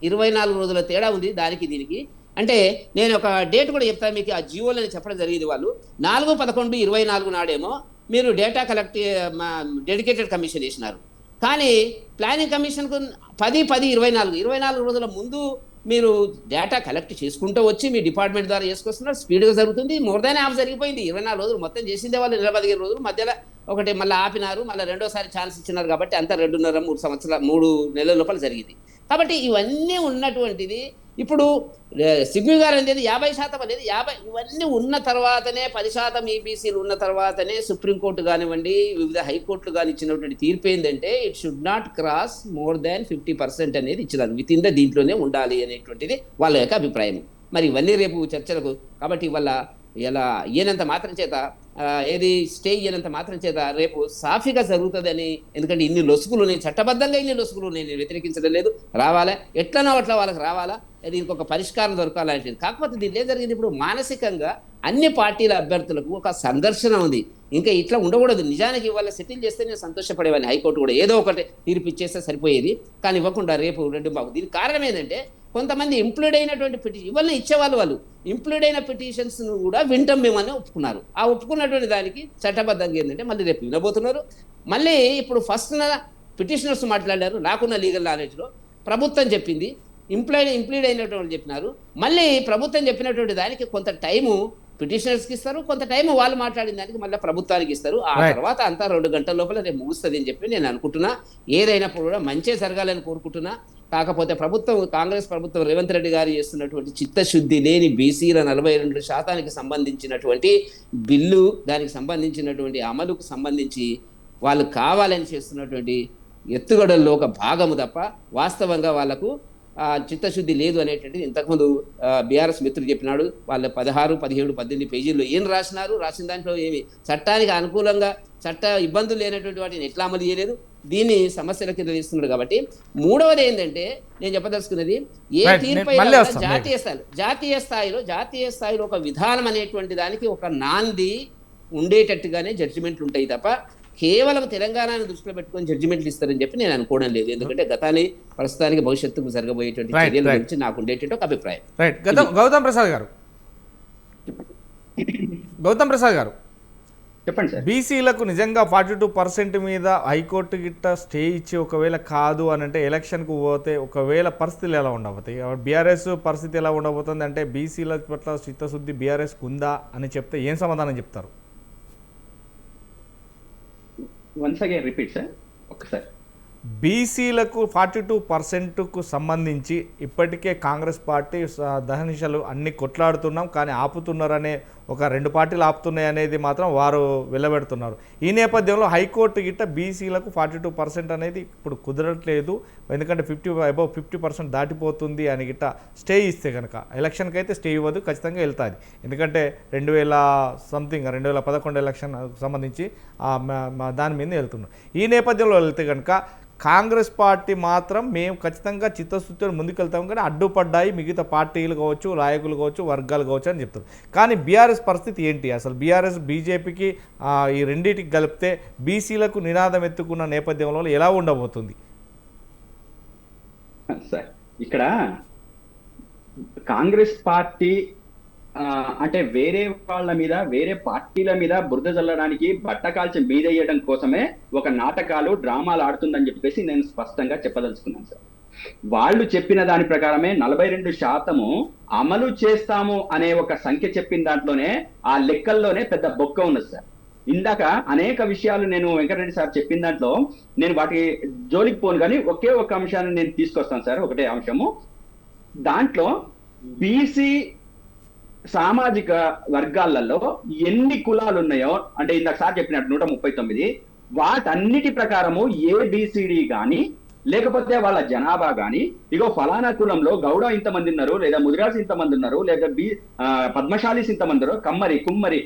24 రోజుల తేడా ఉంది దానికి దీనికి. అంటే నేను ఒక డేట్ కూడా చెప్తాను మీకు, ఆ జియోలని చెప్పడం జరిగింది. వాళ్ళు 4/11/24 నాడేమో మీరు డేటా కలెక్ట్ డెడికేటెడ్ కమిషన్ వేసినారు, కానీ ప్లానింగ్ కమిషన్కు 10/10/24 రోజుల ముందు మీరు డేటా కలెక్ట్ చేసుకుంటూ వచ్చి మీ డిపార్ట్మెంట్ ద్వారా చేసుకొస్తున్నారు. స్పీడ్గా జరుగుతుంది. మోర్ దాన్ హాఫ్ జరిగిపోయింది. 24 రోజులు మొత్తం చేసిందే వాళ్ళు 15 రోజులు, మధ్యలో ఒకటి మళ్ళీ ఆపినారు, మళ్ళీ రెండోసారి ఛాన్స్ ఇచ్చినారు. కాబట్టి అంతా 2.5-3 నెలల లోపల జరిగింది. కాబట్టి ఇవన్నీ ఉన్నటువంటిది ఇప్పుడు సిగ్గు గారు అనేది 50% అనేది 50 ఇవన్నీ ఉన్న తర్వాతనే 10% ఈబీసీలు ఉన్న తర్వాతనే సుప్రీంకోర్టు కానివ్వండి, వివిధ హైకోర్టులు కానీ ఇచ్చినటువంటి తీర్పు ఏంటంటే it should not cross more than 50% అనేది ఇచ్చినారు. విత్ ఇన్ ద దీంట్లోనే ఉండాలి అనేటువంటిది వాళ్ళ యొక్క అభిప్రాయం. మరి ఇవన్నీ రేపు చర్చలకు, కాబట్టి వాళ్ళ ఇలా ఈయనంత మాత్రం చేత ఏది స్టే ఇయ్యనంత మాత్రం చేత రేపు సాఫీగా జరుగుతుందని, ఎందుకంటే ఇన్ని లొసుగులు ఉన్నాయి, చట్టబద్ధంగా ఇన్ని లొసుగులు నేను వ్యతిరేకించడం లేదు. రావాలా, ఎట్లనో అట్లా వాళ్ళకి రావాలా, దీనికి ఒక పరిష్కారం దొరకాలంటే. కాకపోతే దీంట్లో ఏం జరిగింది, ఇప్పుడు మానసికంగా అన్ని పార్టీల అభ్యర్థులకు ఒక సంఘర్షణ ఉంది. ఇంకా ఇట్లా ఉండకూడదు. నిజానికి ఇవాళ సెటిల్ చేస్తే నేను సంతోషపడేవాడిని. హైకోర్టు కూడా ఏదో ఒకటి తీర్పు ఇచ్చేస్తే సరిపోయేది, కానీ ఇవ్వకుండా రేపు 2 బాగు. దీనికి కారణం ఏంటంటే కొంతమంది ఇంప్లూడ్ అయినటువంటి పిటిషన్ ఇవన్నీ ఇచ్చేవాళ్ళు, వాళ్ళు ఇంప్లూడ్ అయిన పిటిషన్స్ కూడా వింటాం మేమని ఒప్పుకున్నారు. ఆ ఒప్పుకున్నటువంటి దానికి చట్టబద్ధంగా ఏంటంటే మళ్ళీ రేపు వినబోతున్నారు. మళ్ళీ ఇప్పుడు ఫస్ట్ పిటిషనర్స్ మాట్లాడారు, నాకున్న లీగల్ నాలెడ్జ్లో ప్రభుత్వం చెప్పింది, ఇంప్లీడ్ అయినటువంటి చెప్పినారు. మళ్ళీ ప్రభుత్వం చెప్పినటువంటి దానికి కొంత టైము పిటిషనర్స్కి ఇస్తారు, కొంత టైం వాళ్ళు మాట్లాడిన దానికి మళ్ళీ ప్రభుత్వానికి ఇస్తారు. ఆ తర్వాత అంతా 2 గంటల లోపల రేపు ముగుస్తుంది అని చెప్పి నేను అనుకుంటున్నా. ఏదైనప్పుడు కూడా మంచి జరగాలని కోరుకుంటున్నా. కాకపోతే ప్రభుత్వం, కాంగ్రెస్ ప్రభుత్వం రేవంత్ రెడ్డి గారు చేస్తున్నటువంటి చిత్తశుద్ధి లేని బీసీల 42% సంబంధించినటువంటి బిల్లు, దానికి సంబంధించినటువంటి అమలుకు సంబంధించి వాళ్ళు కావాలని చేస్తున్నటువంటి ఎత్తుగడల్లో ఒక భాగము తప్ప వాస్తవంగా వాళ్లకు చిత్తశుద్ధి లేదు అనేటువంటిది ఇంతకుముందు బీఆర్ఎస్ మిత్రుడు చెప్పినాడు. వాళ్ళ 16, 17, 18 పేజీల్లో ఏం రాసినారు, రాసిన దాంట్లో ఏమి చట్టానికి అనుకూలంగా చట్ట ఇబ్బందులు లేనటువంటి వాటిని ఎట్లా అమలు చేయలేదు, దీన్ని సమస్యల కింద తీస్తున్నాడు. కాబట్టి మూడవది ఏంటంటే నేను చెప్పదలుచుకున్నది, ఏ తీర్పు జాతీయ స్థాయిలో ఒక విధానం అనేటువంటి దానికి ఒక నాంది ఉండేటట్టుగానే జడ్జిమెంట్లు ఉంటాయి తప్ప కేవలం తెలంగాణను దృష్టిలో పెట్టుకొని జడ్జిమెంట్లు ఇస్తారని చెప్పి నేను అనుకోవడం లేదు. ఎందుకంటే గతాన్ని, ప్రస్తుతానికి, భవిష్యత్తుకు జరగబోయేటువంటి చర్యల గురించి నాకు ఉండేటువంటి ఒక అభిప్రాయం. గౌతమ్ ప్రసాద్ గారు చెప్పండి సార్. బీసీలకు నిజంగా 42% మీద హైకోర్టు గిట్ట స్టే ఇచ్చి ఒకవేళ కాదు అని అంటే ఎలక్షన్కు పోతే ఒకవేళ పరిస్థితులు ఎలా ఉండబోతాయి? బీఆర్ఎస్ పరిస్థితి ఎలా ఉండబోతుంది అంటే బీసీల పట్ల చిత్తశుద్ధి బీఆర్ఎస్కి ఉందా అని చెప్తే ఏం సమాధానం చెప్తారు? వన్స్ అగైన్ రిపీట్ సార్, ఒకసారి. బీసీలకు 42%కు సంబంధించి ఇప్పటికే కాంగ్రెస్ పార్టీ దహనిషలు అన్ని కొట్లాడుతున్నాం, కానీ ఆపుతున్నారనే ఒక 2 పార్టీలు ఆపుతున్నాయి అనేది మాత్రం వారు వెళ్ళబెడుతున్నారు. ఈ నేపథ్యంలో హైకోర్టు గిట్ట బీసీలకు 42% అనేది ఇప్పుడు కుదరట్లేదు, ఎందుకంటే అబౌవ్ 50% దాటిపోతుంది అని గిట్ట స్టే ఇస్తే కనుక ఎలక్షన్కి అయితే స్టే ఇవ్వదు, ఖచ్చితంగా వెళ్తుంది. ఎందుకంటే 2011 ఎలక్షన్ సంబంధించి దాని మీద వెళ్తున్నాం. ఈ నేపథ్యంలో వెళ్తే కనుక కాంగ్రెస్ పార్టీ మాత్రం మేము ఖచ్చితంగా చిత్తశుద్ధితో ముందుకెళ్తాం, కానీ అడ్డుపడ్డాయి మిగతా పార్టీలు కావచ్చు, నాయకులు కావచ్చు, వర్గాలు కావచ్చు అని చెప్తారు. కానీ బీఆర్ఎస్ పరిస్థితి ఏంటి? అసలు బీఆర్ఎస్ బీజేపీకి ఈ రెండింటికి కలిపితే బీసీలకు నినాదం ఎత్తుకున్న నేపథ్యంలో ఎలా ఉండబోతుంది? సార్, ఇక్కడ కాంగ్రెస్ పార్టీ అంటే వేరే వాళ్ళ మీద, వేరే పార్టీల మీద బురద చల్లడానికి, బట్టకాల్చి మీదేయడం కోసమే ఒక నాటకాలు, డ్రామాలు ఆడుతుందని చెప్పేసి నేను స్పష్టంగా చెప్పదలుచుకున్నాను సార్. వాళ్ళు చెప్పిన దాని ప్రకారమే 42% అమలు చేస్తాము అనే ఒక సంఖ్య చెప్పిన దాంట్లోనే ఆ లెక్కల్లోనే పెద్ద బొక్క ఉన్నది సార్. ఇందాక అనేక విషయాలు నేను వెంకటరెడ్డి సార్ చెప్పిన దాంట్లో నేను వాటి జోలికి పోను, కానీ ఒకే ఒక అంశాన్ని నేను తీసుకొస్తాను సార్. ఒకటే అంశము, దాంట్లో బీసీ సామాజిక వర్గాలలో ఎన్ని కులాలు ఉన్నాయో, అంటే ఇందాక సార్ చెప్పినట్టు 139, వాటన్నిటి ప్రకారము ఏబిసిడి కానీ లేకపోతే వాళ్ళ జనాభా కానీ, ఇగో ఫలానా కులంలో గౌడ ఇంతమంది ఉన్నారు, లేదా ముదిరాజు ఇంతమంది ఉన్నారు, లేదా పద్మశాలీస్ ఇంతమంది ఉన్నారు, కమ్మరి, కుమ్మరి,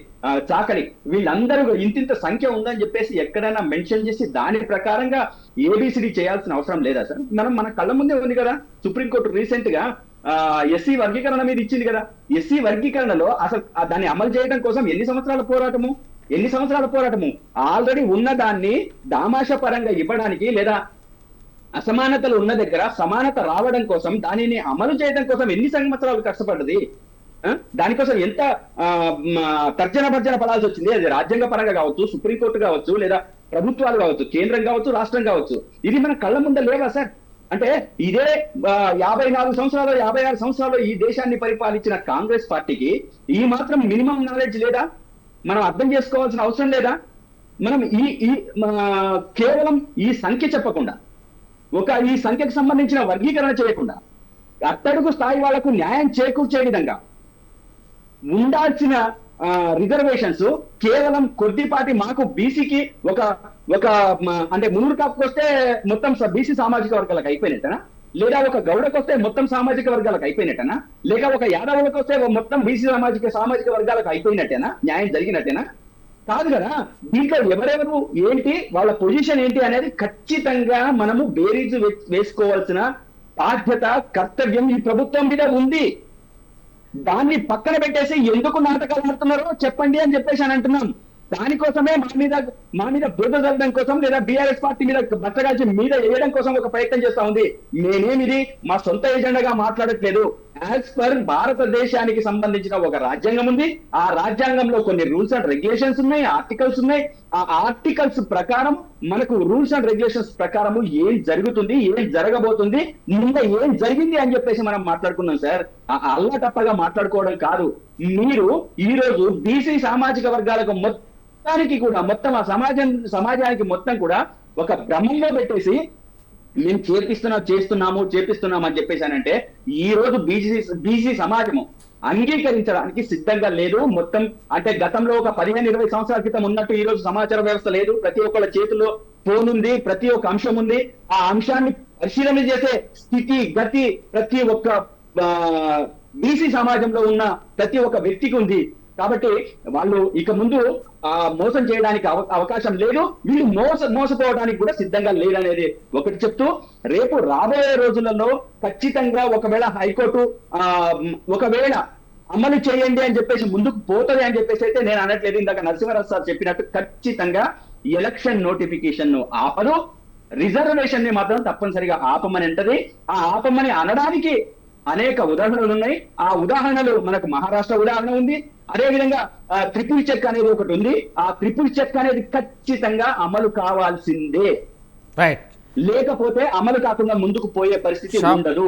చాకలి, వీళ్ళందరూ ఇంతింత సంఖ్య ఉందని చెప్పేసి ఎక్కడైనా మెన్షన్ చేసి దాని ప్రకారంగా ఏబిసిడి చేయాల్సిన అవసరం లేదా సార్? మన కళ్ళ ముందే ఉంది కదా, సుప్రీంకోర్టు రీసెంట్ గా ఎస్సీ వర్గీకరణ మీద ఇచ్చింది కదా. ఎస్సీ వర్గీకరణలో అసలు దాన్ని అమలు చేయడం కోసం ఎన్ని సంవత్సరాల పోరాటము ఆల్రెడీ ఉన్న దాన్ని దామాష పరంగా ఇవ్వడానికి, లేదా అసమానతలు ఉన్న దగ్గర సమానత రావడం కోసం, దానిని అమలు చేయడం కోసం ఎన్ని సంవత్సరాలు కష్టపడ్డది, దానికోసం ఎంత తర్జన భర్జన పడాల్సి వచ్చింది. అది రాజ్యాంగ పరంగా కావచ్చు, సుప్రీంకోర్టు కావచ్చు, లేదా ప్రభుత్వాలు కావచ్చు, కేంద్రం కావచ్చు, రాష్ట్రం కావచ్చు. ఇది మన కళ్ళ ముందే లేవా సార్? అంటే ఇదే 54 సంవత్సరాలు 56 సంవత్సరాలు ఈ దేశాన్ని పరిపాలించిన కాంగ్రెస్ పార్టీకి ఈ మాత్రం మినిమం నాలెడ్జ్ లేదా? మనం అర్థం చేసుకోవాల్సిన అవసరం లేదా? మనం కేవలం ఈ సంఖ్య చెప్పకుండా, ఈ సంఖ్యకు సంబంధించిన వర్గీకరణ చేయకుండా, అట్టడుగు స్థాయి వాళ్లకు న్యాయం చేకూర్చే విధంగా ఉండాల్సిన రిజర్వేషన్స్ కేవలం కొద్దిపాటి, మాకు బీసీకి ఒక అంటే మునూరు కాపుకి వస్తే మొత్తం బీసీ సామాజిక వర్గాలకు అయిపోయినట్టనా, లేదా ఒక గౌడకు వస్తే మొత్తం సామాజిక వర్గాలకు అయిపోయినట్టనా, లేక ఒక యాదవులకు వస్తే మొత్తం బీసీ సామాజిక వర్గాలకు అయిపోయినట్టేనా? న్యాయం జరిగినట్టేనా? కాదు కదా. దీంట్లో ఎవరెవరు ఏంటి, వాళ్ళ పొజిషన్ ఏంటి అనేది ఖచ్చితంగా మనము బేరీజు వేసుకోవాల్సిన బాధ్యత, కర్తవ్యం ఈ ప్రభుత్వం మీద ఉంది. దాన్ని పక్కన పెట్టేసి ఎందుకు నాటకాలు ఆడుతున్నారో చెప్పండి అని చెప్పేసి అని అంటున్నాం. దానికోసమే మా మీద బురద జరగడం కోసం, లేదా బీఆర్ఎస్ పార్టీ మీద బట్టగాల్చి మీద వేయడం కోసం ఒక ప్రయత్నం చేస్తా ఉంది. నేనేమిది మా సొంత ఎజెండాగా మాట్లాడట్లేదు. యాజ్ పర్ భారతదేశానికి సంబంధించిన ఒక రాజ్యాంగం ఉంది. ఆ రాజ్యాంగంలో కొన్ని రూల్స్ అండ్ రెగ్యులేషన్స్ ఉన్నాయి, ఆర్టికల్స్ ఉన్నాయి. ఆ ఆర్టికల్స్ ప్రకారం మనకు రూల్స్ అండ్ రెగ్యులేషన్స్ ప్రకారము ఏం జరుగుతుంది, ఏం జరగబోతుంది, ముందు ఏం జరిగింది అని చెప్పేసి మనం మాట్లాడుకున్నాం సార్. అల్లా తప్పగా మాట్లాడుకోవడం కాదు. మీరు ఈ రోజు బీసీ సామాజిక వర్గాలకు మొత్తానికి కూడా, మొత్తం ఆ సమాజానికి మొత్తం కూడా ఒక భ్రమంలో పెట్టేసి మేము చేపిస్తున్నాము అని చెప్పేసి అంటే, ఈ రోజు బీసీ సమాజము అంగీకరించడానికి సిద్ధంగా లేదు. మొత్తం అంటే గతంలో ఒక 15-20 సంవత్సరాల క్రితం ఉన్నట్టు ఈ రోజు సమాచార వ్యవస్థ లేదు. ప్రతి ఒక్కళ్ళ చేతుల్లో ఫోన్ ఉంది, ప్రతి ఒక్క అంశం ఉంది. ఆ అంశాన్ని పరిశీలన చేసే స్థితి, గతి ప్రతి ఒక్క బీసీ సమాజంలో ఉన్న ప్రతి ఒక్క వ్యక్తికి ఉంది. కాబట్టి వాళ్ళు ఇక ముందు మోసం చేయడానికి అవకాశం లేదు. వీళ్ళు మోసపోవడానికి కూడా సిద్ధంగా లేదనేది ఒకటి చెప్తూ, రేపు రాబోయే రోజులలో ఖచ్చితంగా ఒకవేళ హైకోర్టు ఒకవేళ అమలు చేయండి అని చెప్పేసి ముందుకు పోతుంది అని చెప్పేసి అయితే నేను అనట్లేదు. ఇందాక నరసింహారావు సార్ చెప్పినట్టు ఖచ్చితంగా ఎలక్షన్ నోటిఫికేషన్ ను ఆపదు, రిజర్వేషన్ ని మాత్రం తప్పనిసరిగా ఆపమని అంటది. ఆ ఆపమని అనడానికి అనేక ఉదాహరణలు ఉన్నాయి. ఆ ఉదాహరణలు మనకు మహారాష్ట్ర ఉదాహరణ ఉంది. అదేవిధంగా ట్రిపుల్ చెక్ అనేది ఒకటి ఉంది. ఆ ట్రిపుల్ చెక్ అనేది ఖచ్చితంగా అమలు కావాల్సిందే, లేకపోతే అమలు కాకుండా ముందుకు పోయే పరిస్థితి ఉండదు.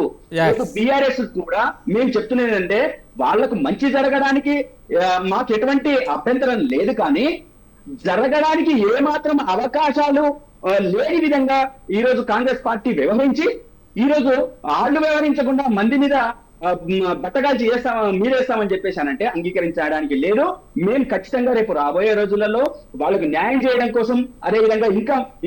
బీఆర్ఎస్ కూడా మేము చెప్తున్నదంటే, వాళ్లకు మంచి జరగడానికి మాకు ఎటువంటి అభ్యంతరం లేదు, కానీ జరగడానికి ఏమాత్రం అవకాశాలు లేని విధంగా ఈ రోజు కాంగ్రెస్ పార్టీ వ్యవహరించి, ఈ రోజు వాళ్ళు వ్యవహరించకుండా మంది మీద బట్టగాల్చి మీరేస్తామని చెప్పేసానంటే అంగీకరించడానికి లేదు. మేము ఖచ్చితంగా రేపు రాబోయే రోజులలో వాళ్ళకు న్యాయం చేయడం కోసం, అదేవిధంగా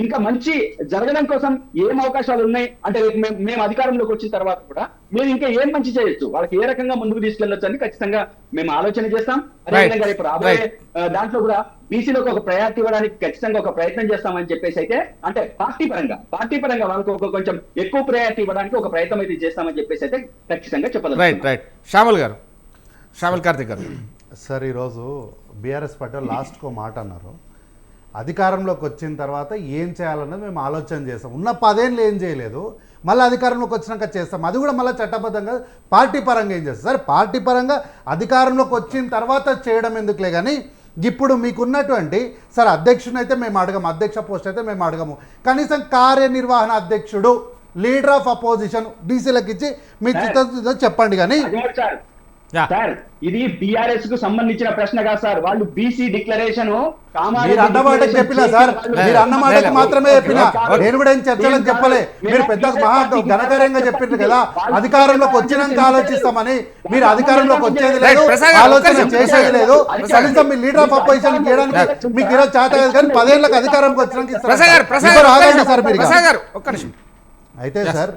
ఇంకా మంచి జరగడం కోసం ఏం అవకాశాలు ఉన్నాయి అంటే, మేము అధికారంలోకి వచ్చిన తర్వాత కూడా మేము ఇంకా ఏం మంచి చేయొచ్చు, వాళ్ళకి ఏ రకంగా ముందుకు తీసుకెళ్లొచ్చు అని ఖచ్చితంగా మేము ఆలోచన చేస్తాం. అదేవిధంగా రేపు రాబోయే దాంట్లో కూడా బీసీలకు ఒక ప్రయారిటీ ఇవ్వడానికి ఖచ్చితంగా ఒక ప్రయత్నం చేస్తామని చెప్పేసి అయితే, అంటే పార్టీ పరంగా వాళ్ళకు ఒక కొంచెం ఎక్కువ ప్రయారిటీ ఇవ్వడానికి ఒక ప్రయత్నం అయితే చేస్తామని చెప్పేసి అయితే ఖచ్చితంగా చెప్పాలి. రైట్ శ్యామల్ కార్తిక్ గారు సార్, ఈరోజు బీఆర్ఎస్ పార్టీ లాస్ట్కో మాట అన్నారు, అధికారంలోకి వచ్చిన తర్వాత ఏం చేయాలన్నది మేము ఆలోచన చేస్తాం. ఉన్న 10 ఏళ్ళు ఏం చేయలేదు, మళ్ళీ అధికారంలోకి వచ్చినాక చేస్తాం. అది కూడా మళ్ళీ చట్టబద్ధంగా పార్టీ పరంగా ఏం చేస్తాం. సరే, పార్టీ పరంగా అధికారంలోకి వచ్చిన తర్వాత చేయడం ఎందుకులే, కానీ ఇప్పుడు మీకున్నటువంటి సార్ అధ్యక్షుని అయితే మేము అడగము, అధ్యక్ష పోస్ట్ అయితే మేము అడగము, కనీసం కార్యనిర్వహణ అధ్యక్షుడు లీడర్ ఆఫ్ అపోజిషన్ బీసీలకు ఇచ్చి మీ చిత్తశుద్ధితో చెప్పండి. కానీ సార్ ఇది బిఆర్ఎస్ కు సంబంధించిన ప్రశ్న కాదు సార్. వాళ్ళు బీసీ డిక్లరేషన్ మీరు అన్న మాటకి చెప్పినా సార్, మీరు అన్న మాటకి మాత్రమే చెప్పినా, నేను కూడా ఏం చర్చలని చెప్పలే. మీరు పెద్ద మహా ఘనకార్యంగా చెప్పిండ్రు కదా అధికారంలోకి వచ్చినాక ఆలోచిస్తామని. మీరు అధికారంలోకి వచ్చేది లేదు, ఆలోచన చేసేది లేదు. కనీసం మీ లీడర్ ఆఫ్ అపోజిషన్ చేయడానికి మీకు ఈరోజు చేత కాదు, కానీ 10 ఏళ్ళకి అధికారంకి వచ్చినాక ఆగండి సార్ మీరు. అయితే సార్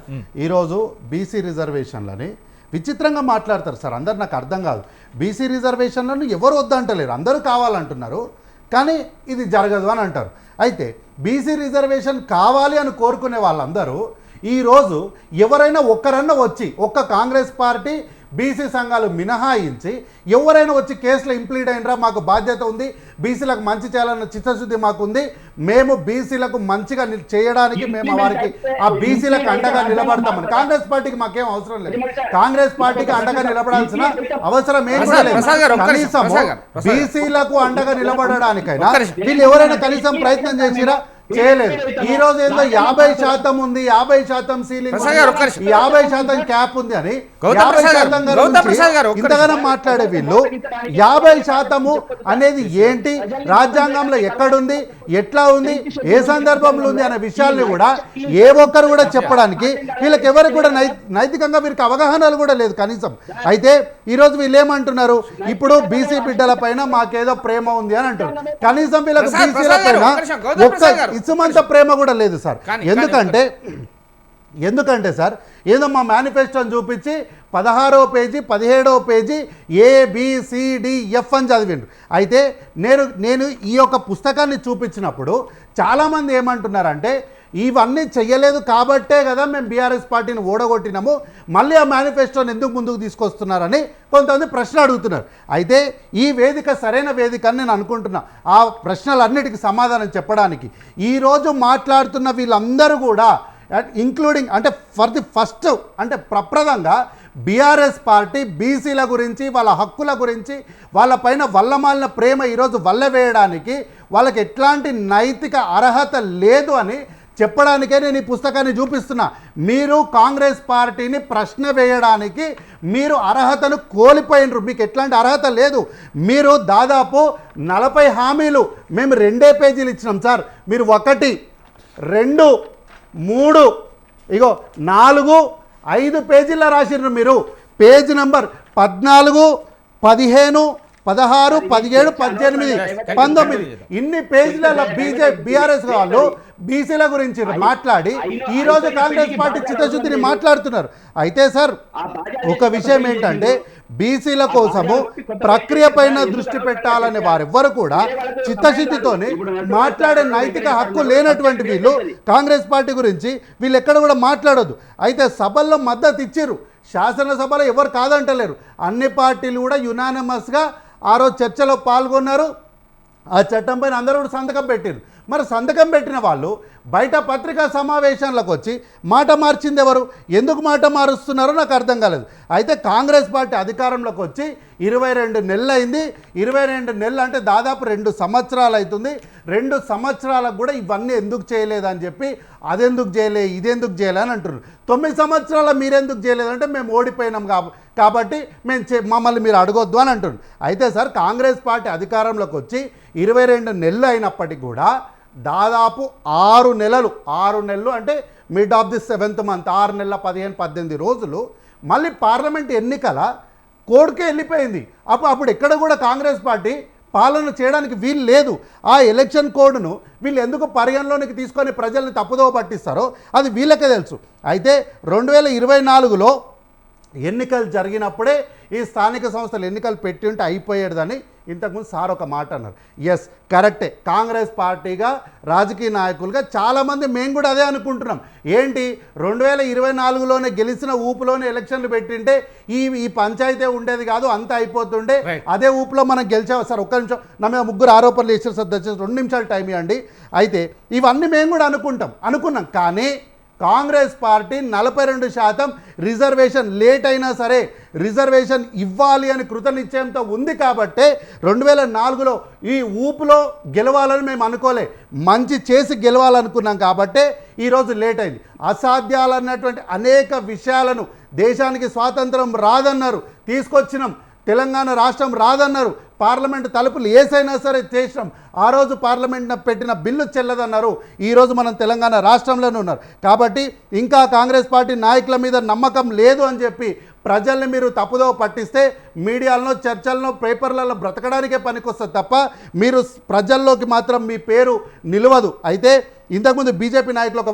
ఈరోజు బీసీ రిజర్వేషన్లని విచిత్రంగా మాట్లాడతారు సార్. అందరు నాకు అర్థం కాదు. బీసీ రిజర్వేషన్లను ఎవరు వద్దంటలేరు, అందరూ కావాలంటున్నారు. కానీ ఇది జరగదు అని అంటారు. అయితే బీసీ రిజర్వేషన్ కావాలి అని కోరుకునే వాళ్ళందరూ ఈరోజు ఎవరైనా ఒక్కరన్నా వచ్చి, ఒక్క కాంగ్రెస్ పార్టీ బీసీ సంఘాలు మినహాయించి ఎవరైనా వచ్చి కేసులో ఇంప్లీడ్ అయినరా, మాకు బాధ్యత ఉంది, బీసీలకు మంచి చేయాలన్న చిత్తశుద్ధి మాకుంది, మేము బీసీలకు మంచిగా చేయడానికి మేము వారికి ఆ బీసీలకు అండగా నిలబడతామని. కాంగ్రెస్ పార్టీకి మాకేం అవసరం లేదు. కాంగ్రెస్ పార్టీకి అండగా నిలబడాల్సిన అవసరం ఏం లేదు. కనీసం బీసీలకు అండగా నిలబడడానికైనా వీళ్ళు ఎవరైనా కనీసం ప్రయత్నం చేసిరా? చేయలేదు. ఈ రోజు ఏదో 50% ఉంది, 50% సీలింగ్, 50% క్యాప్ ఉంది అని 50% ఇంతగానో మాట్లాడే వీళ్ళు 50% అనేది ఏంటి, రాజ్యాంగంలో ఎక్కడుంది, ఎట్లా ఉంది, ఏ సందర్భంలో ఉంది అనే విషయాల్ని కూడా ఏ ఒక్కరు కూడా చెప్పడానికి వీళ్ళకి ఎవరికి కూడా నైతికంగా వీరికి అవగాహనలు కూడా లేదు కనీసం. అయితే ఈరోజు వీళ్ళు ఏమంటున్నారు, ఇప్పుడు బీసీ బిడ్డల పైన మాకేదో ప్రేమ ఉంది అని అంటారు. కనీసం వీళ్ళకి బీసీల పైన ఒక్క ఇసుమంత ప్రేమ కూడా లేదు సార్. ఎందుకంటే సార్ ఏదో మా మేనిఫెస్టోని చూపించి 16వ పేజీ 17వ పేజీ ABCDF అని చదివిండు. అయితే నేను ఈ యొక్క పుస్తకాన్ని చూపించినప్పుడు చాలామంది ఏమంటున్నారంటే ఇవన్నీ చెయ్యలేదు కాబట్టే కదా మేము బీఆర్ఎస్ పార్టీని ఓడగొట్టినాము, మళ్ళీ ఆ మేనిఫెస్టోని ఎందుకు ముందుకు తీసుకొస్తున్నారని కొంతమంది ప్రశ్న అడుగుతున్నారు. అయితే ఈ వేదిక సరైన వేదిక అని నేను అనుకుంటున్నా ఆ ప్రశ్నలన్నిటికీ సమాధానం చెప్పడానికి. ఈరోజు మాట్లాడుతున్న వీళ్ళందరూ కూడా ఇంక్లూడింగ్ అంటే ఫర్ ది ఫస్ట్ అంటే ప్రప్రదంగా బీఆర్ఎస్ పార్టీ బీసీల గురించి, వాళ్ళ హక్కుల గురించి, వాళ్ళపైన వల్లమాలిన ప్రేమ ఈరోజు వల్లవేయడానికి వాళ్ళకి ఎట్లాంటి నైతిక అర్హత లేదు అని చెప్పడానికే నేను ఈ పుస్తకాన్ని చూపిస్తున్నా. మీరు కాంగ్రెస్ పార్టీని ప్రశ్న వేయడానికి మీరు అర్హతను కోల్పోయినరు, మీకు ఎట్లాంటి అర్హత లేదు. మీరు దాదాపు 40 హామీలు మేము 2 పేజీలు ఇచ్చినాం సార్. మీరు 1, 2, 3 ఇగో 4, 5 పేజీల్లో రాసిర్రు. మీరు పేజ్ నెంబర్ 14, 15, 16, 17, 18, 19 ఇన్ని పేజీల బీఆర్ఎస్ వాళ్ళు బీసీల గురించి మాట్లాడి ఈరోజు కాంగ్రెస్ పార్టీ చిత్తశుద్ధిని మాట్లాడుతున్నారు. అయితే సార్ ఒక విషయం ఏంటంటే బీసీల కోసము ప్రక్రియ పైన దృష్టి పెట్టాలనే వారెవ్వరు కూడా చిత్తశుద్ధితోని మాట్లాడే నైతిక హక్కు లేనటువంటి వీళ్ళు కాంగ్రెస్ పార్టీ గురించి వీళ్ళు ఎక్కడ కూడా మాట్లాడొద్దు. అయితే సభల్లో మద్దతు ఇచ్చిర్రు, శాసనసభలో ఎవరు కాదంటలేరు. అన్ని పార్టీలు కూడా యునానిమస్గా ఆ రోజు చర్చలో పాల్గొన్నారు. ఆ చట్టం పైన అందరూ కూడా సంతకం పెట్టారు. మరి సంతకం పెట్టిన వాళ్ళు బయట పత్రికా సమావేశాలకు వచ్చి మాట మార్చింది ఎవరు, ఎందుకు మాట మారుస్తున్నారో నాకు అర్థం కాలేదు. అయితే కాంగ్రెస్ పార్టీ అధికారంలోకి వచ్చి 22 నెలలు అయింది. 22 నెలలు అంటే దాదాపు 2 సంవత్సరాలు అవుతుంది. 2 సంవత్సరాలకు కూడా ఇవన్నీ ఎందుకు చేయలేదని చెప్పి అదెందుకు చేయలే, ఇదెందుకు చేయలే అని అంటున్నారు. 9 సంవత్సరాల మీరెందుకు చేయలేదంటే మేము ఓడిపోయినాం కాబట్టి మమ్మల్ని మీరు అడగొద్దు అని అంటున్నారు. అయితే సార్ కాంగ్రెస్ పార్టీ అధికారంలోకి వచ్చి 22 నెలలు అయినప్పటికీ కూడా దాదాపు 6 నెలలు అంటే mid of the 7th month 6 నెలల 15-18 రోజులు మళ్ళీ పార్లమెంట్ ఎన్నికల కోడ్కే వెళ్ళిపోయింది. అప్పుడు ఎక్కడ కూడా కాంగ్రెస్ పార్టీ పాలన చేయడానికి వీలు లేదు. ఆ ఎలక్షన్ కోడ్ను వీళ్ళు ఎందుకు పరిగణలోనికి తీసుకొని ప్రజల్ని తప్పుదోవ పట్టిస్తారో అది వీళ్ళకే తెలుసు. అయితే 2024లో ఎన్నికలు జరిగినప్పుడే ఈ స్థానిక సంస్థలు ఎన్నికలు పెట్టి ఉంటే అయిపోయేదని ఇంతకుముందు సార్ ఒక మాట అన్నారు. ఎస్ కరెక్టే, కాంగ్రెస్ పార్టీగా రాజకీయ నాయకులుగా చాలామంది మేము కూడా అదే అనుకుంటున్నాం. ఏంటి 2024లోనే గెలిచిన ఊపులోనే ఎలక్షన్లు పెట్టింటే ఈ పంచాయతీ ఉండేది కాదు, అంతా అయిపోతుండే. అదే ఊపులో మనం గెలిచాం. సార్ ఒక్క నిమిషం, నా మీద 3 ఆరోపణలు చేశారు సార్, దయచేసి 2 నిమిషాలు టైం ఇవ్వండి. అయితే ఇవన్నీ మేము కూడా అనుకున్నాం. కానీ కాంగ్రెస్ పార్టీ 42% రిజర్వేషన్ లేట్ అయినా సరే రిజర్వేషన్ ఇవ్వాలి అని కృతనిశ్చయంతో ఉంది కాబట్టే 2004లో ఈ ఊపులో గెలవాలని మేము అనుకోలే, మంచి చేసి గెలవాలనుకున్నాం కాబట్టే ఈరోజు లేట్ అయింది. అసాధ్యాలన్నటువంటి అనేక విషయాలను, దేశానికి స్వాతంత్రం రాదన్నారు తీసుకొచ్చినాం, తెలంగాణ రాష్ట్రం రాదన్నారు, పార్లమెంట్ తలుపులు ఏసైనా సరే చేసినాం, ఆ రోజు పార్లమెంట్ పెట్టిన బిల్లు చెల్లదన్నారు, ఈరోజు మనం తెలంగాణ రాష్ట్రంలోనే ఉన్నారు. కాబట్టి ఇంకా కాంగ్రెస్ పార్టీ నాయకుల మీద నమ్మకం లేదు అని చెప్పి ప్రజల్ని మీరు తప్పుదో పట్టిస్తే మీడియాలో, చర్చల్లో, పేపర్లలో బ్రతకడానికే పనికొస్తుంది తప్ప మీరు ప్రజల్లోకి మాత్రం మీ పేరు నిలవదు. అయితే ఇంతకుముందు బీజేపీ నాయకులు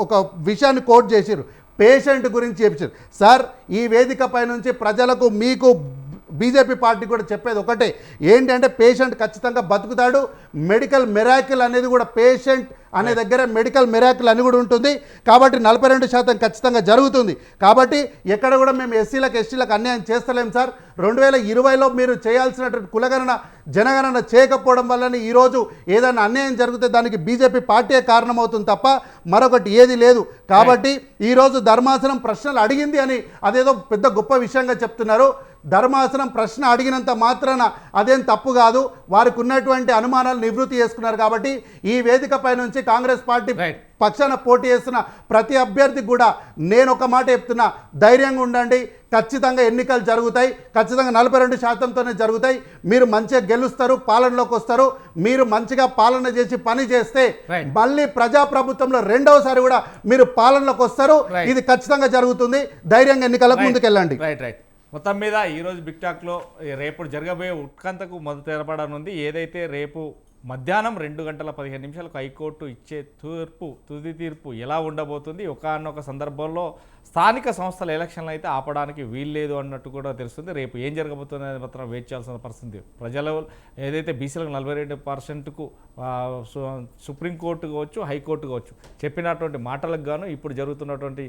ఒక విషయాన్ని కోట్ చేసిరు, పేషెంట్ గురించి చెప్పారు. సార్, ఈ వేదికపై నుంచి ప్రజలకు, మీకు, బీజేపీ పార్టీ కూడా చెప్పేది ఒకటే, ఏంటంటే పేషెంట్ ఖచ్చితంగా బతుకుతాడు. మెడికల్ మిరాకిల్ అనేది కూడా పేషెంట్ అనే దగ్గర మెడికల్ మిరాకిల్ అని కూడా ఉంటుంది. కాబట్టి 42% ఖచ్చితంగా జరుగుతుంది. కాబట్టి ఎక్కడ కూడా మేము ఎస్సీలకు, ఎస్టీలకు అన్యాయం చేస్తలేం సార్. 2020లో మీరు చేయాల్సినటువంటి కులగణన, జనగణన చేయకపోవడం వల్లనే ఈరోజు ఏదైనా అన్యాయం జరిగితే దానికి బీజేపీ పార్టీయే కారణమవుతుంది తప్ప మరొకటి ఏది లేదు. కాబట్టి ఈరోజు ధర్మాసనం ప్రశ్నలు అడిగింది అని అదేదో పెద్ద గొప్ప విషయంగా చెప్తున్నారు. ధర్మాసనం ప్రశ్న అడిగినంత మాత్రాన అదేం తప్పు కాదు, వారికి ఉన్నటువంటి అనుమానాలు నివృత్తి చేసుకున్నారు. కాబట్టి ఈ వేదికపై నుంచి కాంగ్రెస్ పార్టీ పక్షాన పోటీ చేస్తున్న ప్రతి అభ్యర్థికి కూడా నేను ఒక మాట చెప్తున్నా, ధైర్యంగా ఉండండి, ఖచ్చితంగా ఎన్నికలు జరుగుతాయి, ఖచ్చితంగా 42%తోనే జరుగుతాయి. మీరు మంచిగా గెలుస్తారు, పాలనలోకి వస్తారు. మీరు మంచిగా పాలన చేసి పని చేస్తే మళ్ళీ ప్రజాప్రభుత్వంలో రెండవసారి కూడా మీరు పాలనలోకి వస్తారు. ఇది ఖచ్చితంగా జరుగుతుంది. ధైర్యంగా ఎన్నికలకు ముందుకెళ్ళండి. రైట్. మొత్తం మీద ఈరోజు బిగ్ టాక్లో రేపు జరగబోయే ఉత్కంఠకు మొదట ఏర్పడనుంది. ఏదైతే రేపు మధ్యాహ్నం 2:15 హైకోర్టు ఇచ్చే తుది తీర్పు ఎలా ఉండబోతుంది, ఒకానొక సందర్భంలో స్థానిక సంస్థల ఎలక్షన్లు అయితే ఆపడానికి వీల్లేదు అన్నట్టు కూడా తెలుస్తుంది. రేపు ఏం జరగబోతుంది అనేది మాత్రం వెయిట్ చేయాల్సిన పరిస్థితి. ప్రజలు ఏదైతే బీసీలకు 42%కు సుప్రీంకోర్టు కావచ్చు, హైకోర్టు కావచ్చు చెప్పినటువంటి మాటలకు గాను ఇప్పుడు జరుగుతున్నటువంటి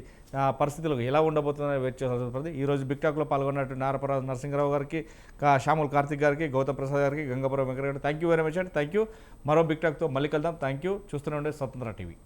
పరిస్థితులకు ఎలా ఉండబోతుందని వెయిట్ చేయాల్సిన పరిస్థితి. ఈరోజు బిగ్ టాక్లో పాల్గొన్నటువంటి నారపరాజు నరసింహరావు గారికి, షాముల్ కార్తిక్ గారికి, గౌతమ్ ప్రసాద్ గారికి, గంగాపురం వెంకట గారికి థ్యాంక్ యూ వెరీ మచ్ అండి. Thank you. మరో బిగ్ టాక్తో మళ్ళీ కలుద్దాం. Thank you. చూస్తూనే ఉండే స్వతంత్ర టీవీ.